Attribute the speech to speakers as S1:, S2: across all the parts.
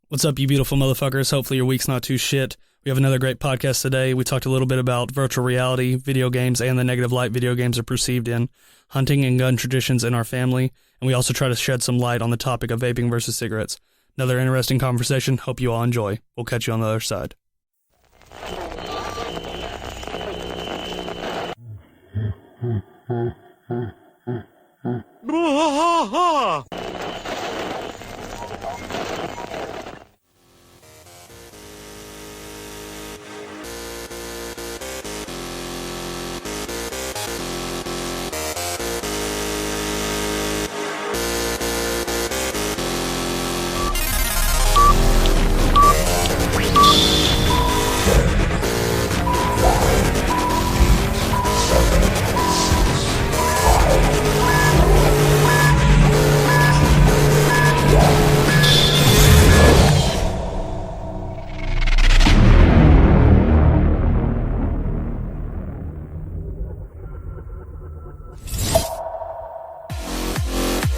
S1: What's up, you beautiful motherfuckers? Hopefully your week's not too shit. We have another great podcast today. We talked a little bit about virtual reality, video games, and the negative light video games are perceived in, hunting and gun traditions in our family, and we also try to shed some light on the topic of vaping versus cigarettes. Another interesting conversation. Hope you all enjoy. We'll catch you on the other side.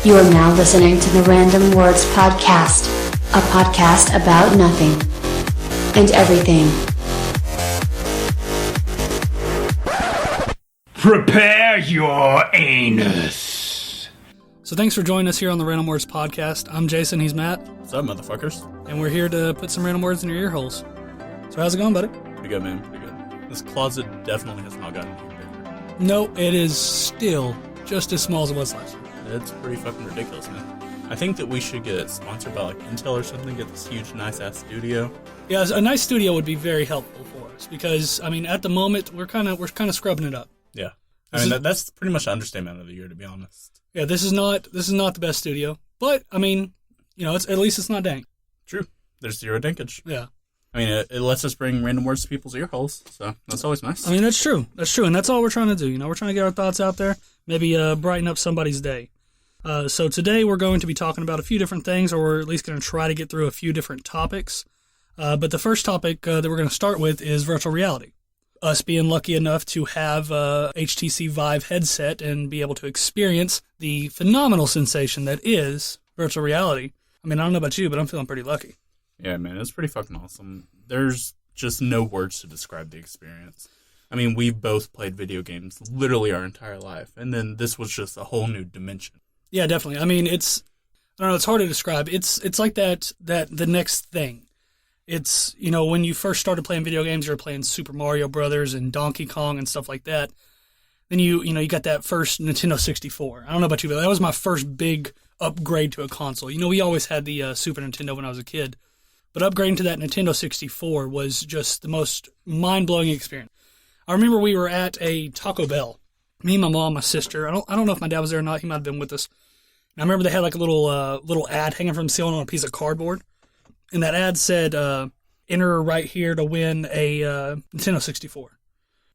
S2: You are now listening to the Random Words Podcast, a podcast about nothing and everything.
S3: Prepare your anus.
S1: So thanks for joining us here on the Random Words Podcast. I'm Jason, he's Matt.
S4: What's up, motherfuckers?
S1: And we're here to put some random words in your ear holes. So how's it going, buddy?
S4: Pretty good, man. Pretty good. This closet definitely has not gotten any bigger.
S1: No, it is still just as small as it was last year.
S4: It's pretty fucking ridiculous, man. I think that we should get sponsored by like Intel or something, get this huge, nice-ass studio.
S1: Yeah, a nice studio would be very helpful for us because, I mean, at the moment, we're kind of scrubbing it up.
S4: Yeah. I mean, that's pretty much the understatement of the year, to be honest.
S1: Yeah, this is not the best studio, but, I mean, you know, at least it's not dank.
S4: True. There's zero dankage.
S1: Yeah.
S4: I mean, it lets us bring random words to people's ear holes, so that's always nice.
S1: I mean, that's true, and that's all we're trying to do. You know, we're trying to get our thoughts out there, maybe brighten up somebody's day. So today we're going to be talking about a few different things, or we're at least going to try to get through a few different topics. But the first topic that we're going to start with is virtual reality. Us being lucky enough to have a HTC Vive headset and be able to experience the phenomenal sensation that is virtual reality. I mean, I don't know about you, but I'm feeling pretty lucky.
S4: Yeah, man, it's pretty fucking awesome. There's just no words to describe the experience. I mean, we've both played video games literally our entire life, and then this was just a whole new dimension.
S1: Yeah, definitely. I mean, I don't know, it's hard to describe. It's like that the next thing. It's, you know, when you first started playing video games, you were playing Super Mario Brothers and Donkey Kong and stuff like that. Then you got that first Nintendo 64. I don't know about you, but that was my first big upgrade to a console. You know, we always had the Super Nintendo when I was a kid, but upgrading to that Nintendo 64 was just the most mind-blowing experience. I remember we were at a Taco Bell. Me, my mom, my sister. I don't know if my dad was there or not. He might have been with us. And I remember they had like a little ad hanging from the ceiling on a piece of cardboard, and that ad said, "Enter right here to win a Nintendo 64."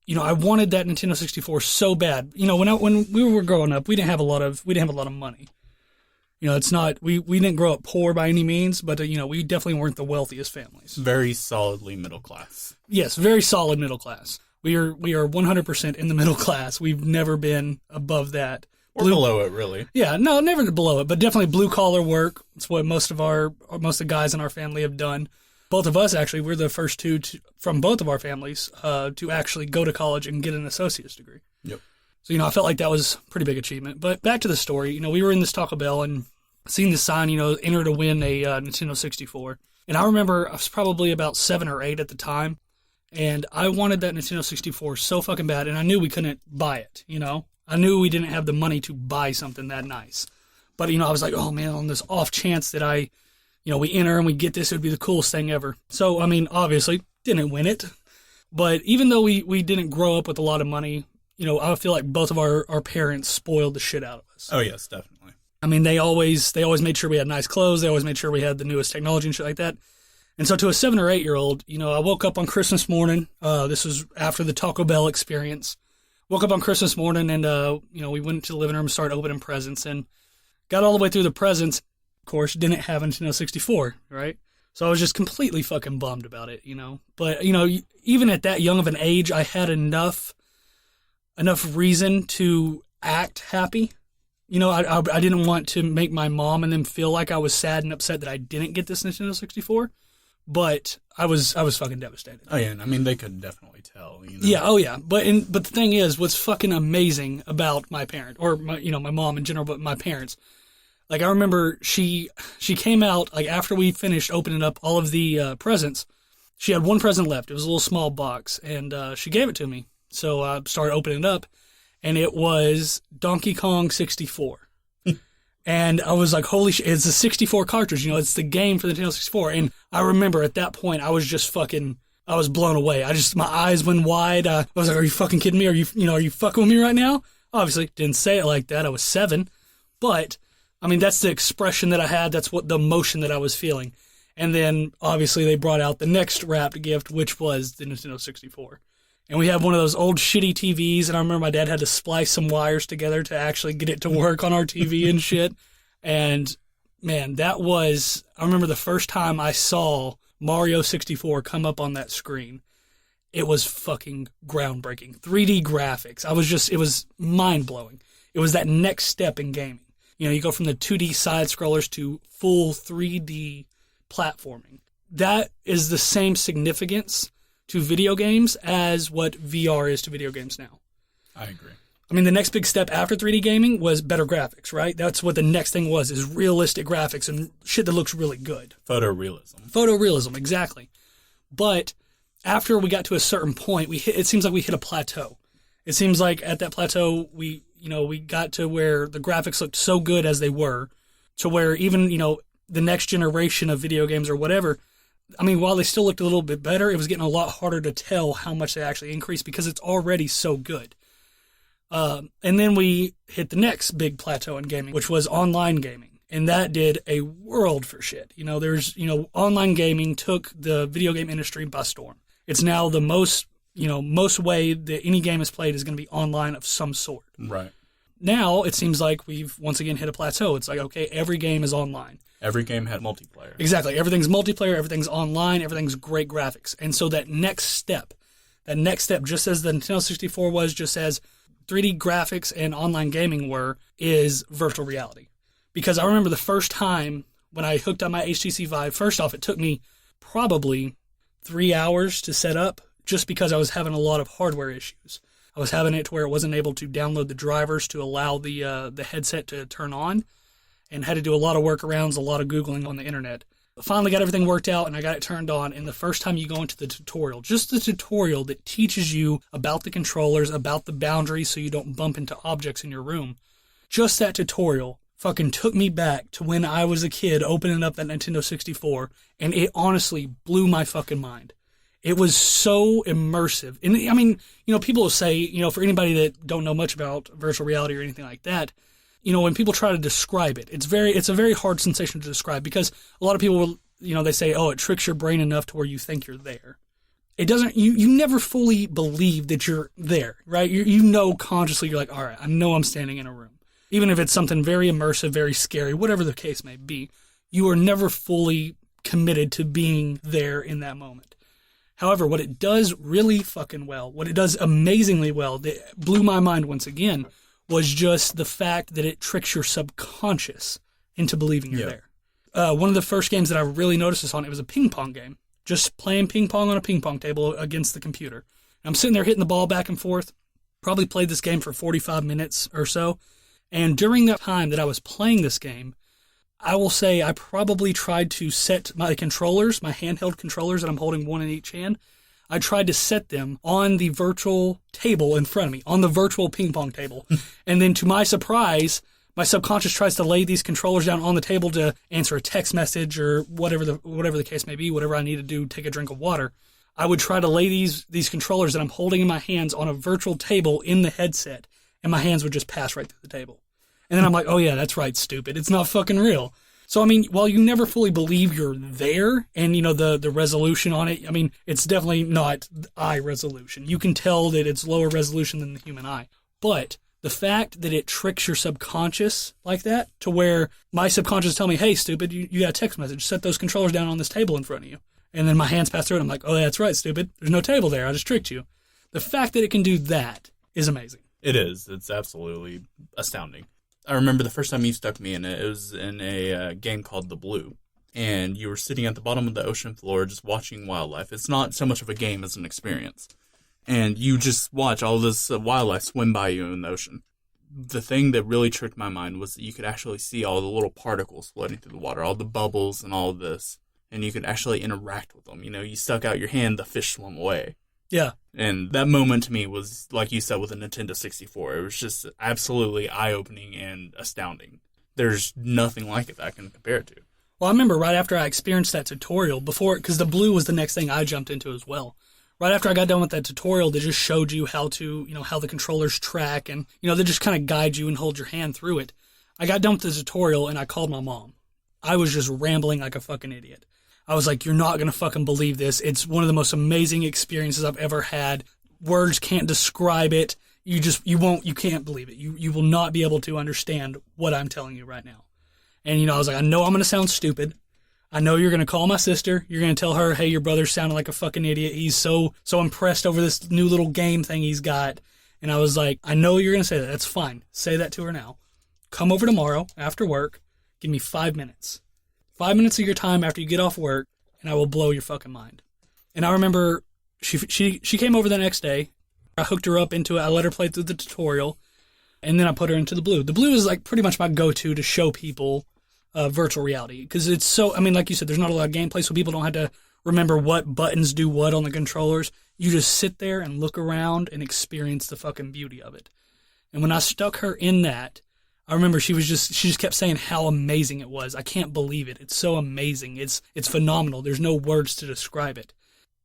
S1: You know, I wanted that Nintendo 64 so bad. You know, when we were growing up, we didn't have a lot of money. You know, it's not we didn't grow up poor by any means, but you know, we definitely weren't the wealthiest families.
S4: Very solidly middle class.
S1: Yes, very solid middle class. We are 100% in the middle class. We've never been above that.
S4: Or below it, really.
S1: Yeah, no, never below it, but definitely blue-collar work. It's what most of the guys in our family have done. Both of us, actually, we're the first two from both of our families to actually go to college and get an associate's degree.
S4: Yep.
S1: So, you know, I felt like that was a pretty big achievement. But back to the story. You know, we were in this Taco Bell and seeing the sign, you know, enter to win a Nintendo 64. And I remember I was probably about 7 or 8 at the time. And I wanted that Nintendo 64 so fucking bad, and I knew we couldn't buy it, you know? I knew we didn't have the money to buy something that nice. But, you know, I was like, oh, man, on this off chance that we enter and we get this, it would be the coolest thing ever. So, I mean, obviously, didn't win it. But even though we didn't grow up with a lot of money, you know, I feel like both of our parents spoiled the shit out of us.
S4: Oh, yes, definitely.
S1: I mean, they always made sure we had nice clothes. They always made sure we had the newest technology and shit like that. And so to a 7 or 8 year old, you know, I woke up on Christmas morning. This was after the Taco Bell experience. Woke up on Christmas morning and, you know, we went to the living room and started opening presents and got all the way through the presents. Of course, didn't have a Nintendo 64, right? So I was just completely fucking bummed about it, you know. But, you know, even at that young of an age, I had enough reason to act happy. You know, I didn't want to make my mom and them feel like I was sad and upset that I didn't get this Nintendo 64, but I was fucking devastated.
S4: Oh yeah, I mean they could definitely tell. You know?
S1: Yeah, oh yeah, but the thing is, what's fucking amazing about my parent, or my mom in general, but my parents, like I remember she came out like after we finished opening up all of the presents. She had one present left. It was a little small box, and she gave it to me. So I started opening it up, and it was Donkey Kong 64. And I was like, holy shit, it's a 64 cartridge, it's the game for the Nintendo 64. And I remember at that point, I was just I was blown away. My eyes went wide. I was like, are you fucking kidding me? Are you fucking with me right now? Obviously, didn't say it like that. I was 7. But, I mean, that's the expression that I had. That's what the emotion that I was feeling. And then, obviously, they brought out the next wrapped gift, which was the Nintendo 64. And we have one of those old shitty TVs, and I remember my dad had to splice some wires together to actually get it to work on our TV and shit. And, man, I remember the first time I saw Mario 64 come up on that screen. It was fucking groundbreaking. 3D graphics. It was mind-blowing. It was that next step in gaming. You go from the 2D side-scrollers to full 3D platforming. That is the same significance to video games as what VR is to video games now.
S4: I agree.
S1: I mean, the next big step after 3D gaming was better graphics, right? That's what the next thing was, is realistic graphics and shit that looks really good. Photorealism, exactly. But after we got to a certain point, it seems like we hit a plateau. It seems like at that plateau, we got to where the graphics looked so good as they were, to where even, the next generation of video games or whatever, I mean, while they still looked a little bit better, it was getting a lot harder to tell how much they actually increased because it's already so good. And then we hit the next big plateau in gaming, which was online gaming. And that did a world for shit. Online gaming took the video game industry by storm. It's now the most way that any game is played is going to be online of some sort.
S4: Right.
S1: Now, it seems like we've once again hit a plateau. It's like, okay, every game is online.
S4: Every game had multiplayer.
S1: Exactly. Everything's multiplayer, everything's online, everything's great graphics. And so that next step, just as the Nintendo 64 was, just as 3D graphics and online gaming were, is virtual reality. Because I remember the first time when I hooked up my HTC Vive, first off, it took me probably 3 hours to set up just because I was having a lot of hardware issues. I was having it to where it wasn't able to download the drivers to allow the headset to turn on, and had to do a lot of workarounds, a lot of Googling on the internet. Finally got everything worked out, and I got it turned on, and the first time you go into the tutorial, just the tutorial that teaches you about the controllers, about the boundaries so you don't bump into objects in your room, just that tutorial fucking took me back to when I was a kid opening up that Nintendo 64, and it honestly blew my fucking mind. It was so immersive. And I mean, people will say, for anybody that don't know much about virtual reality or anything like that, when people try to describe it, it's a very hard sensation to describe, because a lot of people will, they say, oh, it tricks your brain enough to where you think you're there. It doesn't, you never fully believe that you're there, right? Consciously, you're like, all right, I know I'm standing in a room. Even if it's something very immersive, very scary, whatever the case may be, you are never fully committed to being there in that moment. However, what it does really fucking well, what it does amazingly well, that blew my mind once again, was just the fact that it tricks your subconscious into believing you're there. One of the first games that I really noticed this on, it was a ping pong game. Just playing ping pong on a ping pong table against the computer. And I'm sitting there hitting the ball back and forth. Probably played this game for 45 minutes or so. And during that time that I was playing this game, I will say I probably tried to set my controllers, my handheld controllers that I'm holding one in each hand, I tried to set them on the virtual table in front of me, on the virtual ping pong table. And then to my surprise, my subconscious tries to lay these controllers down on the table to answer a text message or whatever the case may be, whatever I need to do, take a drink of water. I would try to lay these controllers that I'm holding in my hands on a virtual table in the headset, and my hands would just pass right through the table. And then I'm like, oh yeah, that's right, stupid. It's not fucking real. So, I mean, while you never fully believe you're there, and, the resolution on it, I mean, it's definitely not eye resolution. You can tell that it's lower resolution than the human eye. But the fact that it tricks your subconscious like that, to where my subconscious tell me, hey, stupid, you got a text message, set those controllers down on this table in front of you. And then my hands pass through it, I'm like, oh, that's right, stupid. There's no table there, I just tricked you. The fact that it can do that is amazing.
S4: It is. It's absolutely astounding. I remember the first time you stuck me in it, it was in a game called The Blue. And you were sitting at the bottom of the ocean floor just watching wildlife. It's not so much of a game as an experience. And you just watch all this wildlife swim by you in the ocean. The thing that really tricked my mind was that you could actually see all the little particles floating through the water, all the bubbles and all of this. And you could actually interact with them. You know, you stuck out your hand, the fish swam away.
S1: Yeah.
S4: And that moment to me was, like you said, with a Nintendo 64. It was just absolutely eye-opening and astounding. There's nothing like it that I can compare it to.
S1: Well, I remember right after I experienced that tutorial, because the Blue was the next thing I jumped into as well. Right after I got done with that tutorial, they just showed you how to, how the controllers track, and, they just kind of guide you and hold your hand through it. I got done with the tutorial, and I called my mom. I was just rambling like a fucking idiot. I was like, you're not going to fucking believe this. It's one of the most amazing experiences I've ever had. Words can't describe it. You can't believe it. You will not be able to understand what I'm telling you right now. And, I was like, I know I'm going to sound stupid. I know you're going to call my sister. You're going to tell her, hey, your brother's sounding like a fucking idiot. He's so impressed over this new little game thing he's got. And I was like, I know you're going to say that. That's fine. Say that to her now. Come over tomorrow after work. Give me 5 minutes. 5 minutes of your time after you get off work, and I will blow your fucking mind. And I remember she came over the next day. I hooked her up into it. I let her play through the tutorial, and then I put her into the Blue. The Blue is like pretty much my go-to to show people virtual reality, because it's so, like you said, there's not a lot of gameplay, so people don't have to remember what buttons do what on the controllers. You just sit there and look around and experience the fucking beauty of it. And when I stuck her in that, I remember she just kept saying how amazing it was. I can't believe it. It's so amazing. It's phenomenal. There's no words to describe it.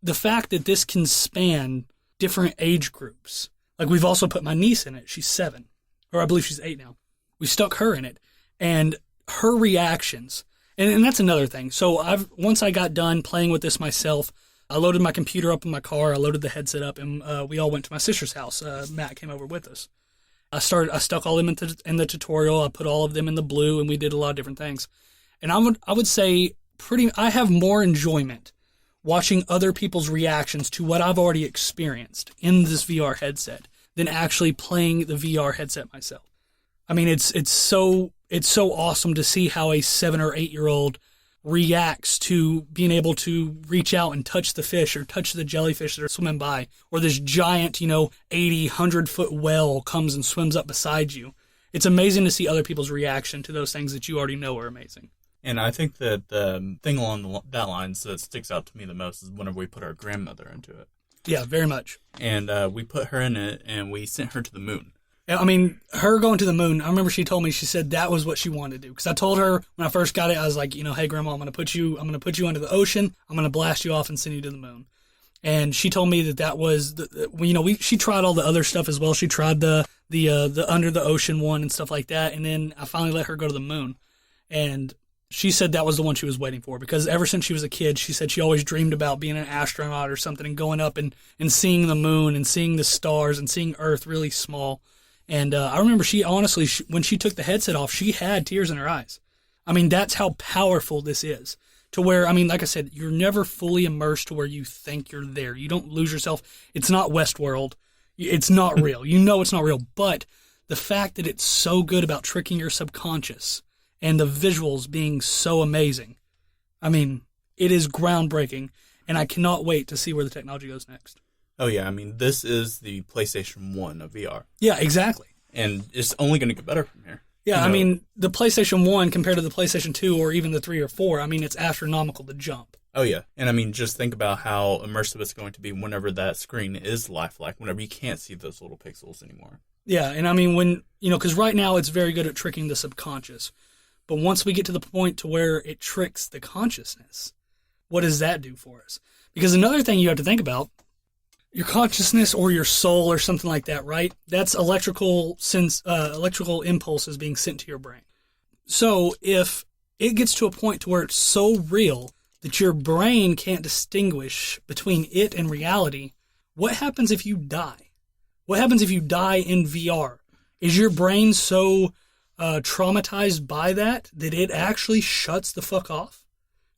S1: The fact that this can span different age groups. Like, we've also put my niece in it. She's 7. Or I believe she's 8 now. We stuck her in it. And her reactions. And that's another thing. So once I got done playing with this myself, I loaded my computer up in my car. I loaded the headset up, and we all went to my sister's house. Matt came over with us. I stuck all of them in the tutorial. I put all of them in the Blue, and we did a lot of different things. And I would say I have more enjoyment watching other people's reactions to what I've already experienced in this VR headset than actually playing the VR headset myself. It's so awesome to see how a 7 or 8 year old reacts to being able to reach out and touch the fish or touch the jellyfish that are swimming by, or this giant, 80, 100-foot whale comes and swims up beside you. It's amazing to see other people's reaction to those things that you already know are amazing.
S4: And I think that the thing along that lines that sticks out to me the most is whenever we put our grandmother into it.
S1: Yeah, very much.
S4: And we put her in it, and we sent her to the moon.
S1: Her going to the moon, I remember she told me, she said that was what she wanted to do. Because I told her when I first got it, I was like, hey, Grandma, I'm going to put you under the ocean. I'm going to blast you off and send you to the moon. And she told me that was, she tried all the other stuff as well. She tried the under the ocean one and stuff like that. And then I finally let her go to the moon. And she said that was the one she was waiting for, because ever since she was a kid, she said she always dreamed about being an astronaut or something and going up and seeing the moon and seeing the stars and seeing Earth really small. And I remember she honestly, when she took the headset off, she had tears in her eyes. That's how powerful this is. To where, like I said, you're never fully immersed to where you think you're there. You don't lose yourself. It's not Westworld. It's not real. It's not real. But the fact that it's so good about tricking your subconscious and the visuals being so amazing, it is groundbreaking. And I cannot wait to see where the technology goes next.
S4: Oh, yeah. This is the PlayStation 1 of VR.
S1: Yeah, exactly.
S4: And it's only going to get better from here.
S1: Yeah, the PlayStation 1 compared to the PlayStation 2 or even the 3 or 4, it's astronomical to jump.
S4: Oh, yeah. And just think about how immersive it's going to be whenever that screen is lifelike, whenever you can't see those little pixels anymore.
S1: Yeah, and when, because right now it's very good at tricking the subconscious. But once we get to the point to where it tricks the consciousness, what does that do for us? Because another thing you have to think about, your consciousness or your soul or something like that, right? That's electrical impulses being sent to your brain. So if it gets to a point to where it's so real that your brain can't distinguish between it and reality, what happens if you die? What happens if you die in VR? Is your brain so traumatized by that it actually shuts the fuck off?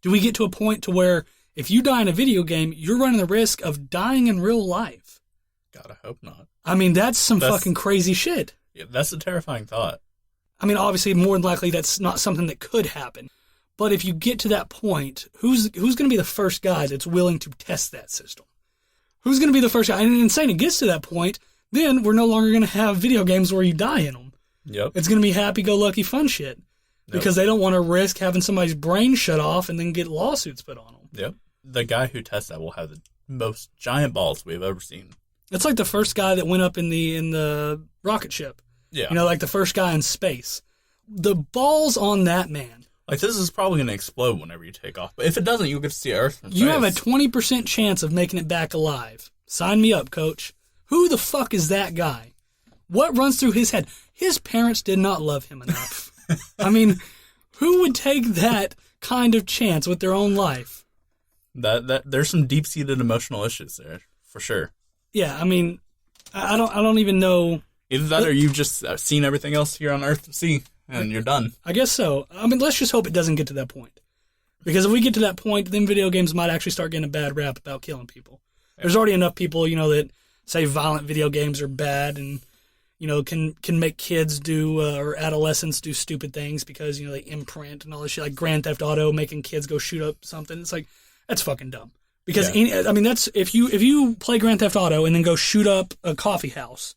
S1: Do we get to a point to where if you die in a video game, you're running the risk of dying in real life?
S4: God, I hope not.
S1: That's fucking crazy shit.
S4: Yeah, that's a terrifying thought.
S1: I mean, obviously, more than likely, that's not something that could happen. But if you get to that point, who's going to be the first guy that's willing to test that system? Who's going to be the first guy? And saying it gets to that point, then we're no longer going to have video games where you die in them.
S4: Yep.
S1: It's going to be happy-go-lucky fun shit. Because they don't want to risk having somebody's brain shut off and then get lawsuits put on them.
S4: Yep. The guy who tests that will have the most giant balls we've ever seen.
S1: It's like the first guy that went up in the rocket ship.
S4: Yeah.
S1: You know, like the first guy in space. The balls on that man.
S4: Like, this is probably going to explode whenever you take off. But if it doesn't, you'll get to see Earth from space.
S1: You have a 20% chance of making it back alive. Sign me up, coach. Who the fuck is that guy? What runs through his head? His parents did not love him enough. I mean, who would take that kind of chance with their own life?
S4: That there's some deep-seated emotional issues there, for sure.
S1: Yeah, I mean, I don't even know.
S4: Either that or you've just seen everything else here on Earth to see, and you're done.
S1: I guess so. I mean, let's just hope it doesn't get to that point. Because if we get to that point, then video games might actually start getting a bad rap about killing people. Yeah. There's already enough people, you know, that say violent video games are bad and, you know, can make kids do, or adolescents do stupid things because, you know, they imprint and all this shit, like Grand Theft Auto, making kids go shoot up something. It's like, that's fucking dumb. Because, I mean, that's, if you play Grand Theft Auto and then go shoot up a coffee house,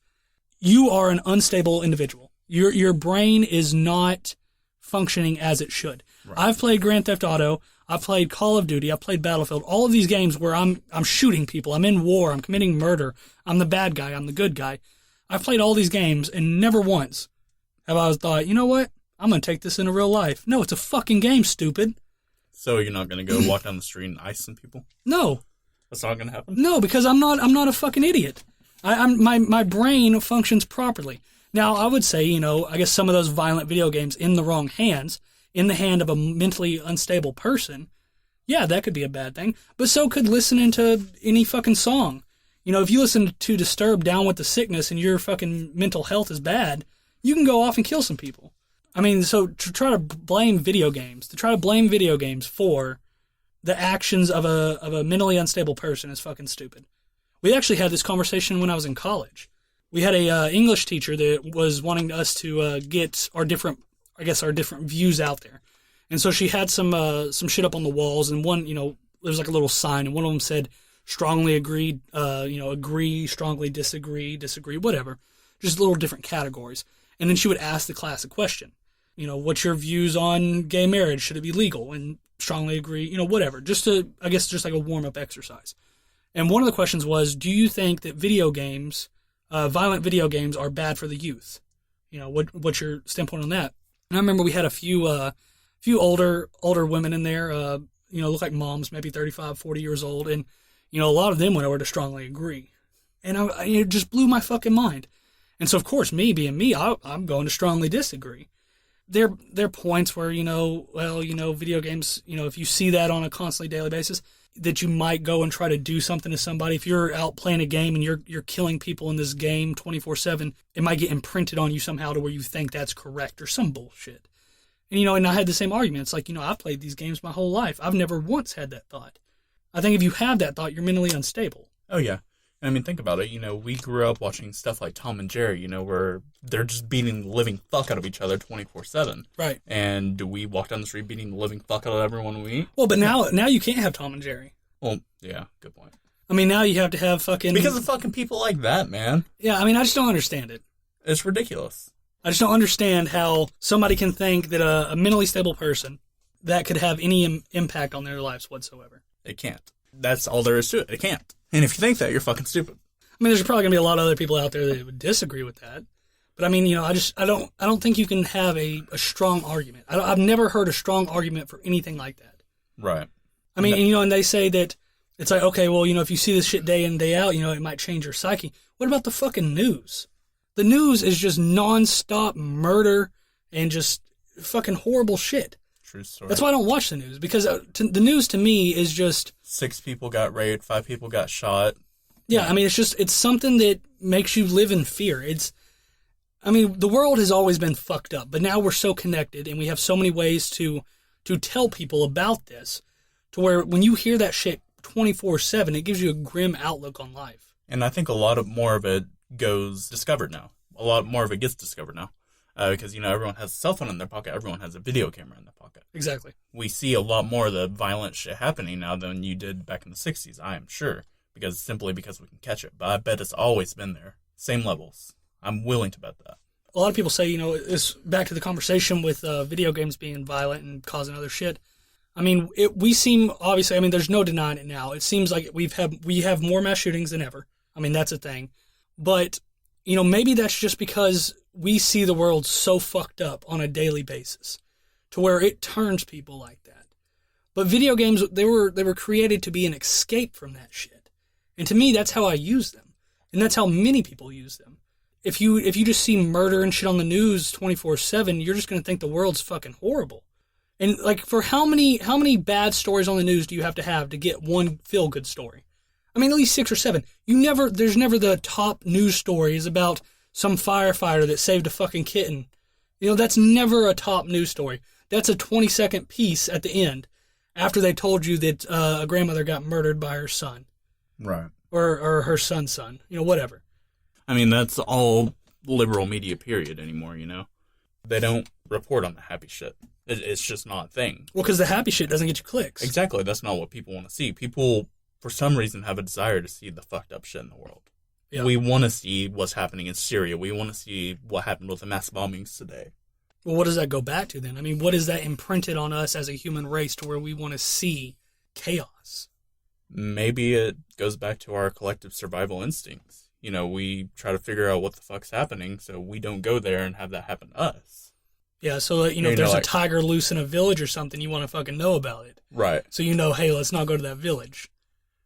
S1: you are an unstable individual. Your brain is not functioning as it should. Right. I've played Grand Theft Auto. I've played Call of Duty. I've played Battlefield. All of these games where I'm shooting people. I'm in war. I'm committing murder. I'm the bad guy. I'm the good guy. I've played all these games, and never once have I thought, you know what? I'm going to take this into real life. No, it's a fucking game, stupid.
S4: So you're not going to go walk down the street and ice some people?
S1: No.
S4: That's not going to happen?
S1: No, because I'm not a fucking idiot. My brain functions properly. Now, I would say, you know, I guess some of those violent video games in the wrong hands, in the hand of a mentally unstable person, yeah, that could be a bad thing. But so could listening to any fucking song. You know, if you listen to Disturbed, Down with the Sickness, and your fucking mental health is bad, you can go off and kill some people. I mean, so to try to blame video games for the actions of a mentally unstable person is fucking stupid. We actually had this conversation when I was in college. We had a English teacher that was wanting us to get our different views out there. And so she had some shit up on the walls, and one, you know, there was like a little sign, and one of them said, strongly agree, agree, strongly disagree, whatever. Just little different categories. And then she would ask the class a question. You know, what's your views on gay marriage? Should it be legal? And strongly agree, you know, whatever. Just like a warm-up exercise. And one of the questions was, do you think that video games, violent video games, are bad for the youth? You know, what's your standpoint on that? And I remember we had a few older women in there, you know, look like moms, maybe 35, 40 years old. And, you know, a lot of them went over to strongly agree. And it just blew my fucking mind. And so, of course, me being me, I'm going to strongly disagree. There are points where, you know, well, you know, video games, you know, if you see that on a constantly daily basis, that you might go and try to do something to somebody. If you're out playing a game and you're killing people in this game 24/7, it might get imprinted on you somehow to where you think that's correct or some bullshit. And, you know, and I had the same argument. It's like, you know, I've played these games my whole life. I've never once had that thought. I think if you have that thought, you're mentally unstable.
S4: Oh, yeah. I mean, think about it. You know, we grew up watching stuff like Tom and Jerry, you know, where they're just beating the living fuck out of each other 24/7.
S1: Right. And
S4: do we walk down the street beating the living fuck out of everyone we meet?
S1: Well, but now you can't have Tom and Jerry.
S4: Well, yeah, good point.
S1: I mean, now you have to have fucking...
S4: Because of fucking people like that, man.
S1: Yeah, I mean, I just don't understand it.
S4: It's ridiculous.
S1: I just don't understand how somebody can think that a mentally stable person, that could have any impact on their lives whatsoever.
S4: It can't. That's all there is to it. It can't. And if you think that, you're fucking stupid.
S1: I mean, there's probably going to be a lot of other people out there that would disagree with that. But I mean, you know, I don't think you can have a strong argument. I've never heard a strong argument for anything like that.
S4: Right.
S1: I mean, and, you know, and they say that it's like, okay, well, you know, if you see this shit day in, day out, you know, it might change your psyche. What about the fucking news? The news is just nonstop murder and just fucking horrible shit.
S4: True story.
S1: That's why I don't watch the news, because the news to me is just...
S4: 6 people got raped, 5 people got shot.
S1: Yeah, I mean, it's something that makes you live in fear. I mean, the world has always been fucked up, but now we're so connected and we have so many ways to tell people about this, to where when you hear that shit 24/7, it gives you a grim outlook on life.
S4: And I think a lot more of it goes discovered now. A lot more of it gets discovered now. Because, everyone has a cell phone in their pocket. Everyone has a video camera in their pocket.
S1: Exactly.
S4: We see a lot more of the violent shit happening now than you did back in the 60s, I am sure. Simply because we can catch it. But I bet it's always been there. Same levels. I'm willing to bet that.
S1: A lot of people say, it's back to the conversation with video games being violent and causing other shit. I mean, we seem, obviously, I mean, there's no denying it now. It seems like we have more mass shootings than ever. I mean, that's a thing. But, maybe that's just because we see the world so fucked up on a daily basis to where it turns people like that. But video games, they were created to be an escape from that shit. And to me, that's how I use them. And that's how many people use them. If you just see murder and shit on the news 24/7, you're just going to think the world's fucking horrible. And for how many bad stories on the news do you have to get one feel-good story? I mean, at least 6 or 7. There's never the top news stories about some firefighter that saved a fucking kitten. That's never a top news story. That's a 20-second piece at the end after they told you that a grandmother got murdered by her son.
S4: Right.
S1: Or her son's son. Whatever.
S4: I mean, that's all liberal media period anymore, They don't report on the happy shit. It's just not a thing.
S1: Well, because the happy shit doesn't get you clicks.
S4: Exactly. That's not what people want to see. People, for some reason, have a desire to see the fucked up shit in the world. Yeah. We want to see what's happening in Syria. We want to see what happened with the mass bombings today.
S1: Well, what does that go back to then? I mean, what is that imprinted on us as a human race to where we want to see chaos?
S4: Maybe it goes back to our collective survival instincts. We try to figure out what the fuck's happening so we don't go there and have that happen to us.
S1: Yeah, so, if there's a tiger loose in a village or something, you want to fucking know about it.
S4: Right.
S1: So hey, let's not go to that village.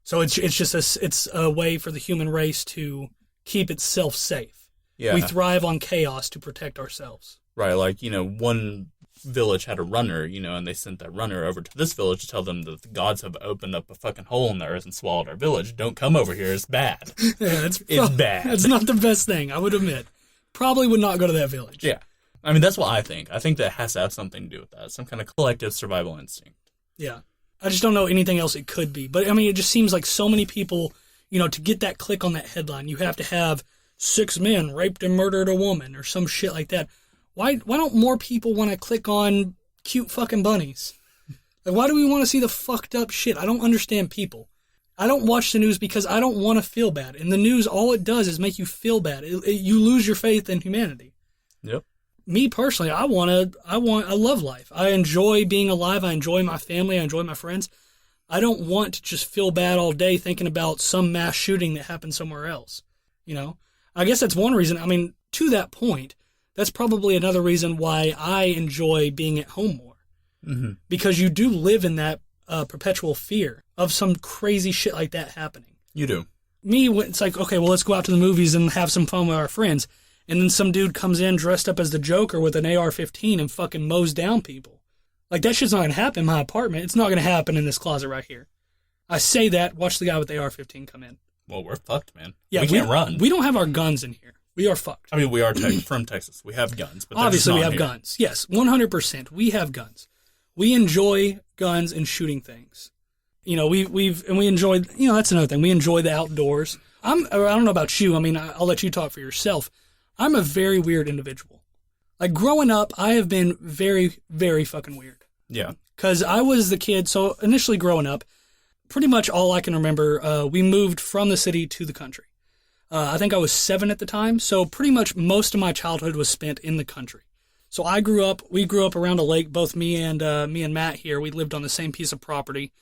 S1: So it's just a way for the human race to keep itself safe. Yeah. We thrive on chaos to protect ourselves.
S4: Right, one village had a runner, and they sent that runner over to this village to tell them that the gods have opened up a fucking hole in the earth and swallowed our village. Don't come over here, it's bad.
S1: Yeah,
S4: it's bad.
S1: It's not the best thing, I would admit. Probably would not go to that village.
S4: Yeah. I mean, that's what I think. I think that has to have something to do with that. Some kind of collective survival instinct.
S1: Yeah. I just don't know anything else it could be. But, I mean, it just seems like so many people, to get that click on that headline, you have to have 6 men raped and murdered a woman or some shit like that. Why don't more people want to click on cute fucking bunnies? Why do we want to see the fucked up shit? I don't understand people. I don't watch the news because I don't want to feel bad. And the news, all it does is make you feel bad. You lose your faith in humanity.
S4: Yep.
S1: Me personally, I love life. I enjoy being alive. I enjoy my family. I enjoy my friends. I don't want to just feel bad all day thinking about some mass shooting that happened somewhere else. I guess that's one reason. I mean, to that point, that's probably another reason why I enjoy being at home more. Mm-hmm. Because you do live in that perpetual fear of some crazy shit like that happening.
S4: You do.
S1: Me, it's like, okay, well, let's go out to the movies and have some fun with our friends. And then some dude comes in dressed up as the Joker with an AR-15 and fucking mows down people. That shit's not going to happen in my apartment. It's not going to happen in this closet right here. I say that, watch the guy with the AR-15 come in.
S4: Well, we're fucked, man. Yeah, we can't run.
S1: We don't have our guns in here. We are fucked.
S4: I mean, we are from Texas. We have guns, but
S1: obviously we have
S4: here.
S1: Guns. Yes, 100%. We have guns. We enjoy guns and shooting things. We enjoy. That's another thing. We enjoy the outdoors. I don't know about you. I mean, I'll let you talk for yourself. I'm a very weird individual. Growing up, I have been very, very fucking weird.
S4: Yeah.
S1: Because I was the kid. So initially, growing up, pretty much all I can remember, we moved from the city to the country. I think I was 7 at the time, so pretty much most of my childhood was spent in the country. So we grew up around a lake, both me and Matt here. We lived on the same piece of property.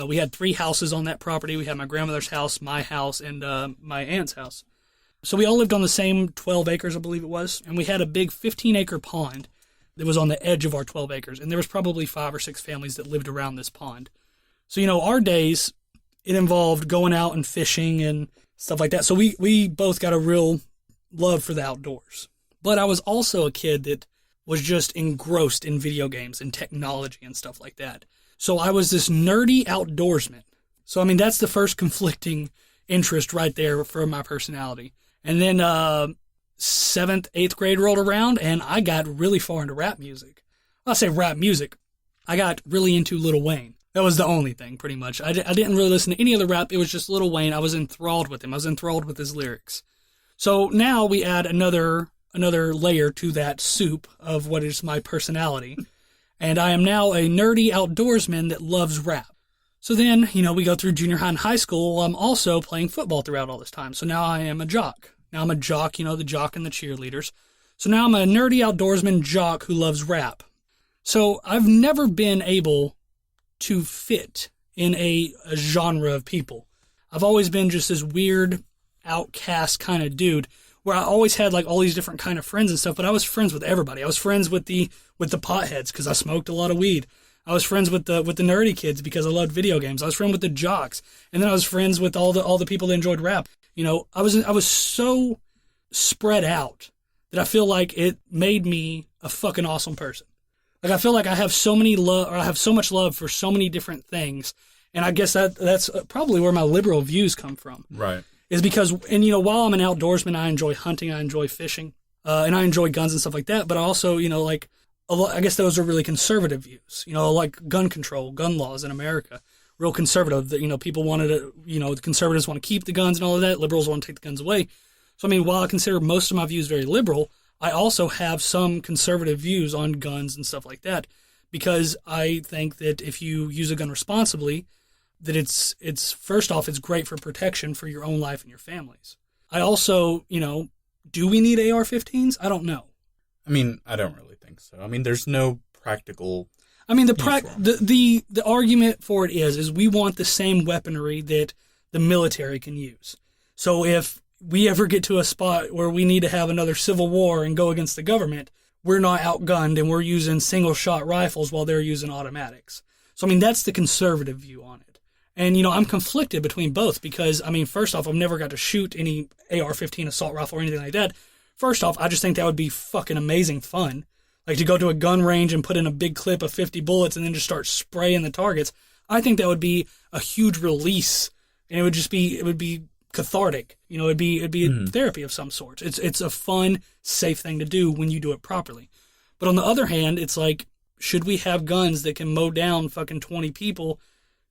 S1: We had 3 houses on that property. We had my grandmother's house, my house, and my aunt's house. So we all lived on the same 12 acres, I believe it was, and we had a big 15-acre pond that was on the edge of our 12 acres, and there was probably 5 or 6 families that lived around this pond. So, our days, it involved going out and fishing and stuff like that. So we both got a real love for the outdoors. But I was also a kid that was just engrossed in video games and technology and stuff like that. So I was this nerdy outdoorsman. So, I mean, that's the first conflicting interest right there for my personality. And then 7th, 8th grade rolled around, and I got really far into rap music. I say rap music. I got really into Lil Wayne. That was the only thing, pretty much. I didn't really listen to any other rap. It was just Lil Wayne. I was enthralled with him. I was enthralled with his lyrics. So now we add another another layer to that soup of what is my personality. And I am now a nerdy outdoorsman that loves rap. So then, we go through junior high and high school. I'm also playing football throughout all this time. So now I am a jock. Now I'm a jock, the jock and the cheerleaders. So now I'm a nerdy outdoorsman jock who loves rap. So I've never been able to fit in a genre of people. I've always been just this weird outcast kind of dude where I always had like all these different kind of friends and stuff, but I was friends with everybody. I was friends with the potheads because I smoked a lot of weed. I was friends with the nerdy kids because I loved video games. I was friends with the jocks, and then I was friends with all the people that enjoyed rap. I was so spread out that I feel like it made me a fucking awesome person. Like I feel like I have so much love for so many different things, and I guess that's probably where my liberal views come from.
S4: Right. Is
S1: because while I'm an outdoorsman, I enjoy hunting, I enjoy fishing, and I enjoy guns and stuff like that. But I also I guess those are really conservative views, like gun control, gun laws in America, real conservative. That people wanted to, the conservatives want to keep the guns and all of that. Liberals want to take the guns away. So while I consider most of my views very liberal, I also have some conservative views on guns and stuff like that, because I think that if you use a gun responsibly, that it's first off, it's great for protection for your own life and your family's. I also, do we need AR-15s? I don't know.
S4: I don't really think so. There's no practical.
S1: The argument for it is we want the same weaponry that the military can use. So if we ever get to a spot where we need to have another civil war and go against the government, we're not outgunned and we're using single shot rifles while they're using automatics. So that's the conservative view on it. And I'm conflicted between both because first off, I've never got to shoot any AR-15 assault rifle or anything like that. First off, I just think that would be fucking amazing fun. Like to go to a gun range and put in a big clip of 50 bullets and then just start spraying the targets. I think that would be a huge release, and it would be cathartic. It'd be a therapy of some sort. It's a fun, safe thing to do when you do it properly. But on the other hand, it's like, should we have guns that can mow down fucking 20 people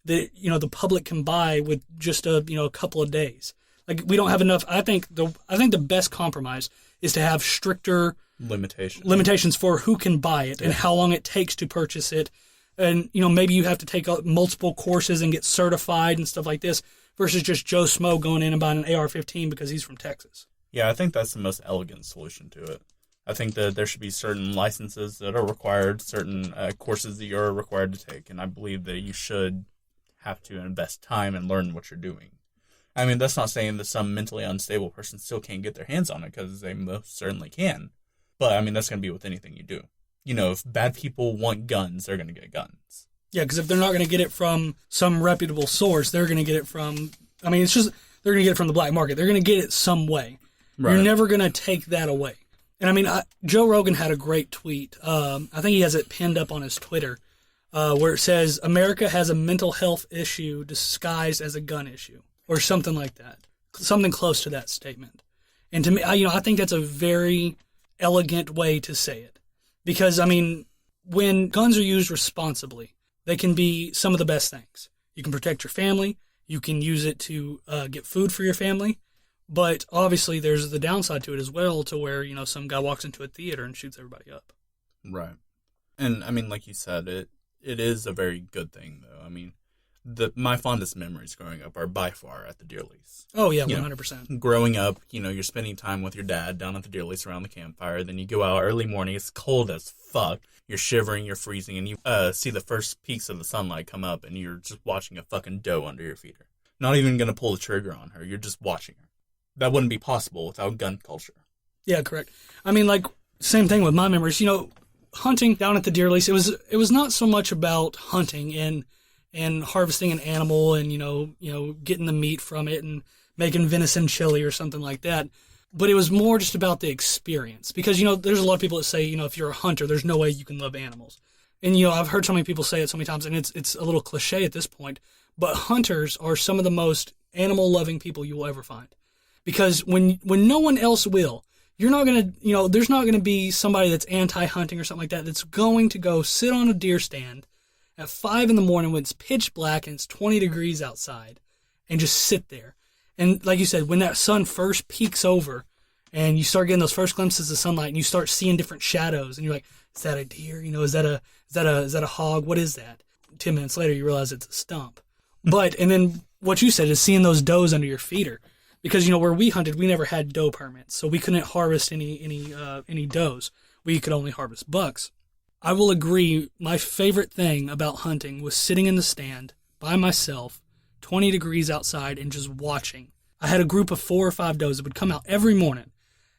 S1: that the public can buy with just a couple of days? Like we don't have enough. I think the best compromise is to have stricter limitations for who can buy it and how long it takes to purchase it. And, maybe you have to take multiple courses and get certified and stuff like this versus just Joe Schmo going in and buying an AR-15 because he's from Texas.
S4: Yeah, I think that's the most elegant solution to it. I think that there should be certain licenses that are required, certain courses that you're required to take, and I believe that you should have to invest time and learn what you're doing. That's not saying that some mentally unstable person still can't get their hands on it, because they most certainly can. But, that's going to be with anything you do. If bad people want guns, they're going to get guns.
S1: Yeah, because if they're not going to get it from some reputable source, they're going to get it from, they're going to get it from the black market. They're going to get it some way. Right. You're never going to take that away. And, Joe Rogan had a great tweet. I think he has it pinned up on his Twitter, where it says, America has a mental health issue disguised as a gun issue. Or something like that. Something close to that statement. And to me, I think that's a very elegant way to say it. Because, when guns are used responsibly, they can be some of the best things. You can protect your family. You can use it to get food for your family. But obviously there's the downside to it as well, to where, some guy walks into a theater and shoots everybody up.
S4: Right. And, like you said, it is a very good thing, though. My fondest memories growing up are by far at the deer lease.
S1: Oh, yeah, 100%.
S4: Growing up, you're spending time with your dad down at the deer lease around the campfire. Then you go out early morning. It's cold as fuck. You're shivering, you're freezing, and you see the first peaks of the sunlight come up, and you're just watching a fucking doe under your feet. Not even going to pull the trigger on her. You're just watching her. That wouldn't be possible without gun culture.
S1: Yeah, correct. Same thing with my memories. Hunting down at the deer lease, it was not so much about hunting and harvesting an animal and, getting the meat from it and making venison chili or something like that. But it was more just about the experience. Because, there's a lot of people that say, if you're a hunter, there's no way you can love animals. And, I've heard so many people say it so many times, and it's a little cliche at this point, but hunters are some of the most animal-loving people you will ever find. Because when no one else will, you're not going to, there's not going to be somebody that's anti-hunting or something like that that's going to go sit on a deer stand at 5 a.m. when it's pitch black and it's 20 degrees outside and just sit there. And like you said, when that sun first peeks over and you start getting those first glimpses of sunlight, and you start seeing different shadows, and you're like, is that a deer? Is that a hog? What is that? 10 minutes later, you realize it's a stump. And then what you said is seeing those does under your feeder, because where we hunted, we never had doe permits, so we couldn't harvest any does. We could only harvest bucks. I will agree. My favorite thing about hunting was sitting in the stand by myself, 20 degrees outside, and just watching. I had a group of 4 or 5 does that would come out every morning,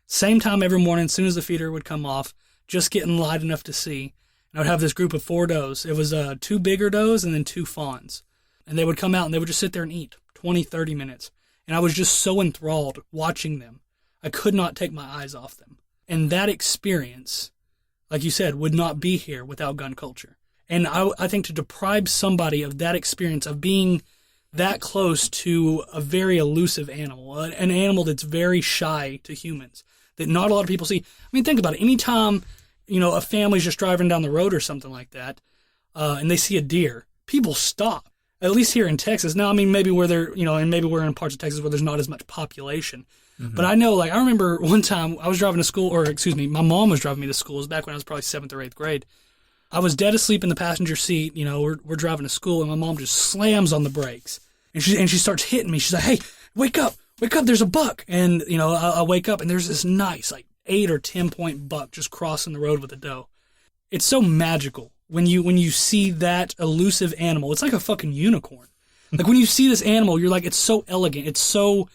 S1: same time every morning. As soon as the feeder would come off, just getting light enough to see. And I would have this group of 4 does. It was 2 bigger does and then 2 fawns. And they would come out and they would just sit there and eat 20, 30 minutes. And I was just so enthralled watching them. I could not take my eyes off them. And that experience, like you said, would not be here without gun culture. And I think to deprive somebody of that experience of being that close to a very elusive animal, an animal that's very shy to humans, that not a lot of people see. I mean, think about it. Anytime, a family's just driving down the road or something like that, and they see a deer, people stop. At least here in Texas. Now, I mean, maybe where they're, and maybe we're in parts of Texas where there's not as much population. Mm-hmm. But I know, I remember one time I was driving to school, my mom was driving me to school. It was back when I was probably 7th or 8th grade. I was dead asleep in the passenger seat. We're driving to school, and my mom just slams on the brakes. And she starts hitting me. She's like, hey, wake up, there's a buck. And, I wake up, and there's this nice, 8 or 10 point buck just crossing the road with a doe. It's so magical. When you see that elusive animal, it's like a fucking unicorn. Like when you see this animal, you're like, it's so elegant. It's so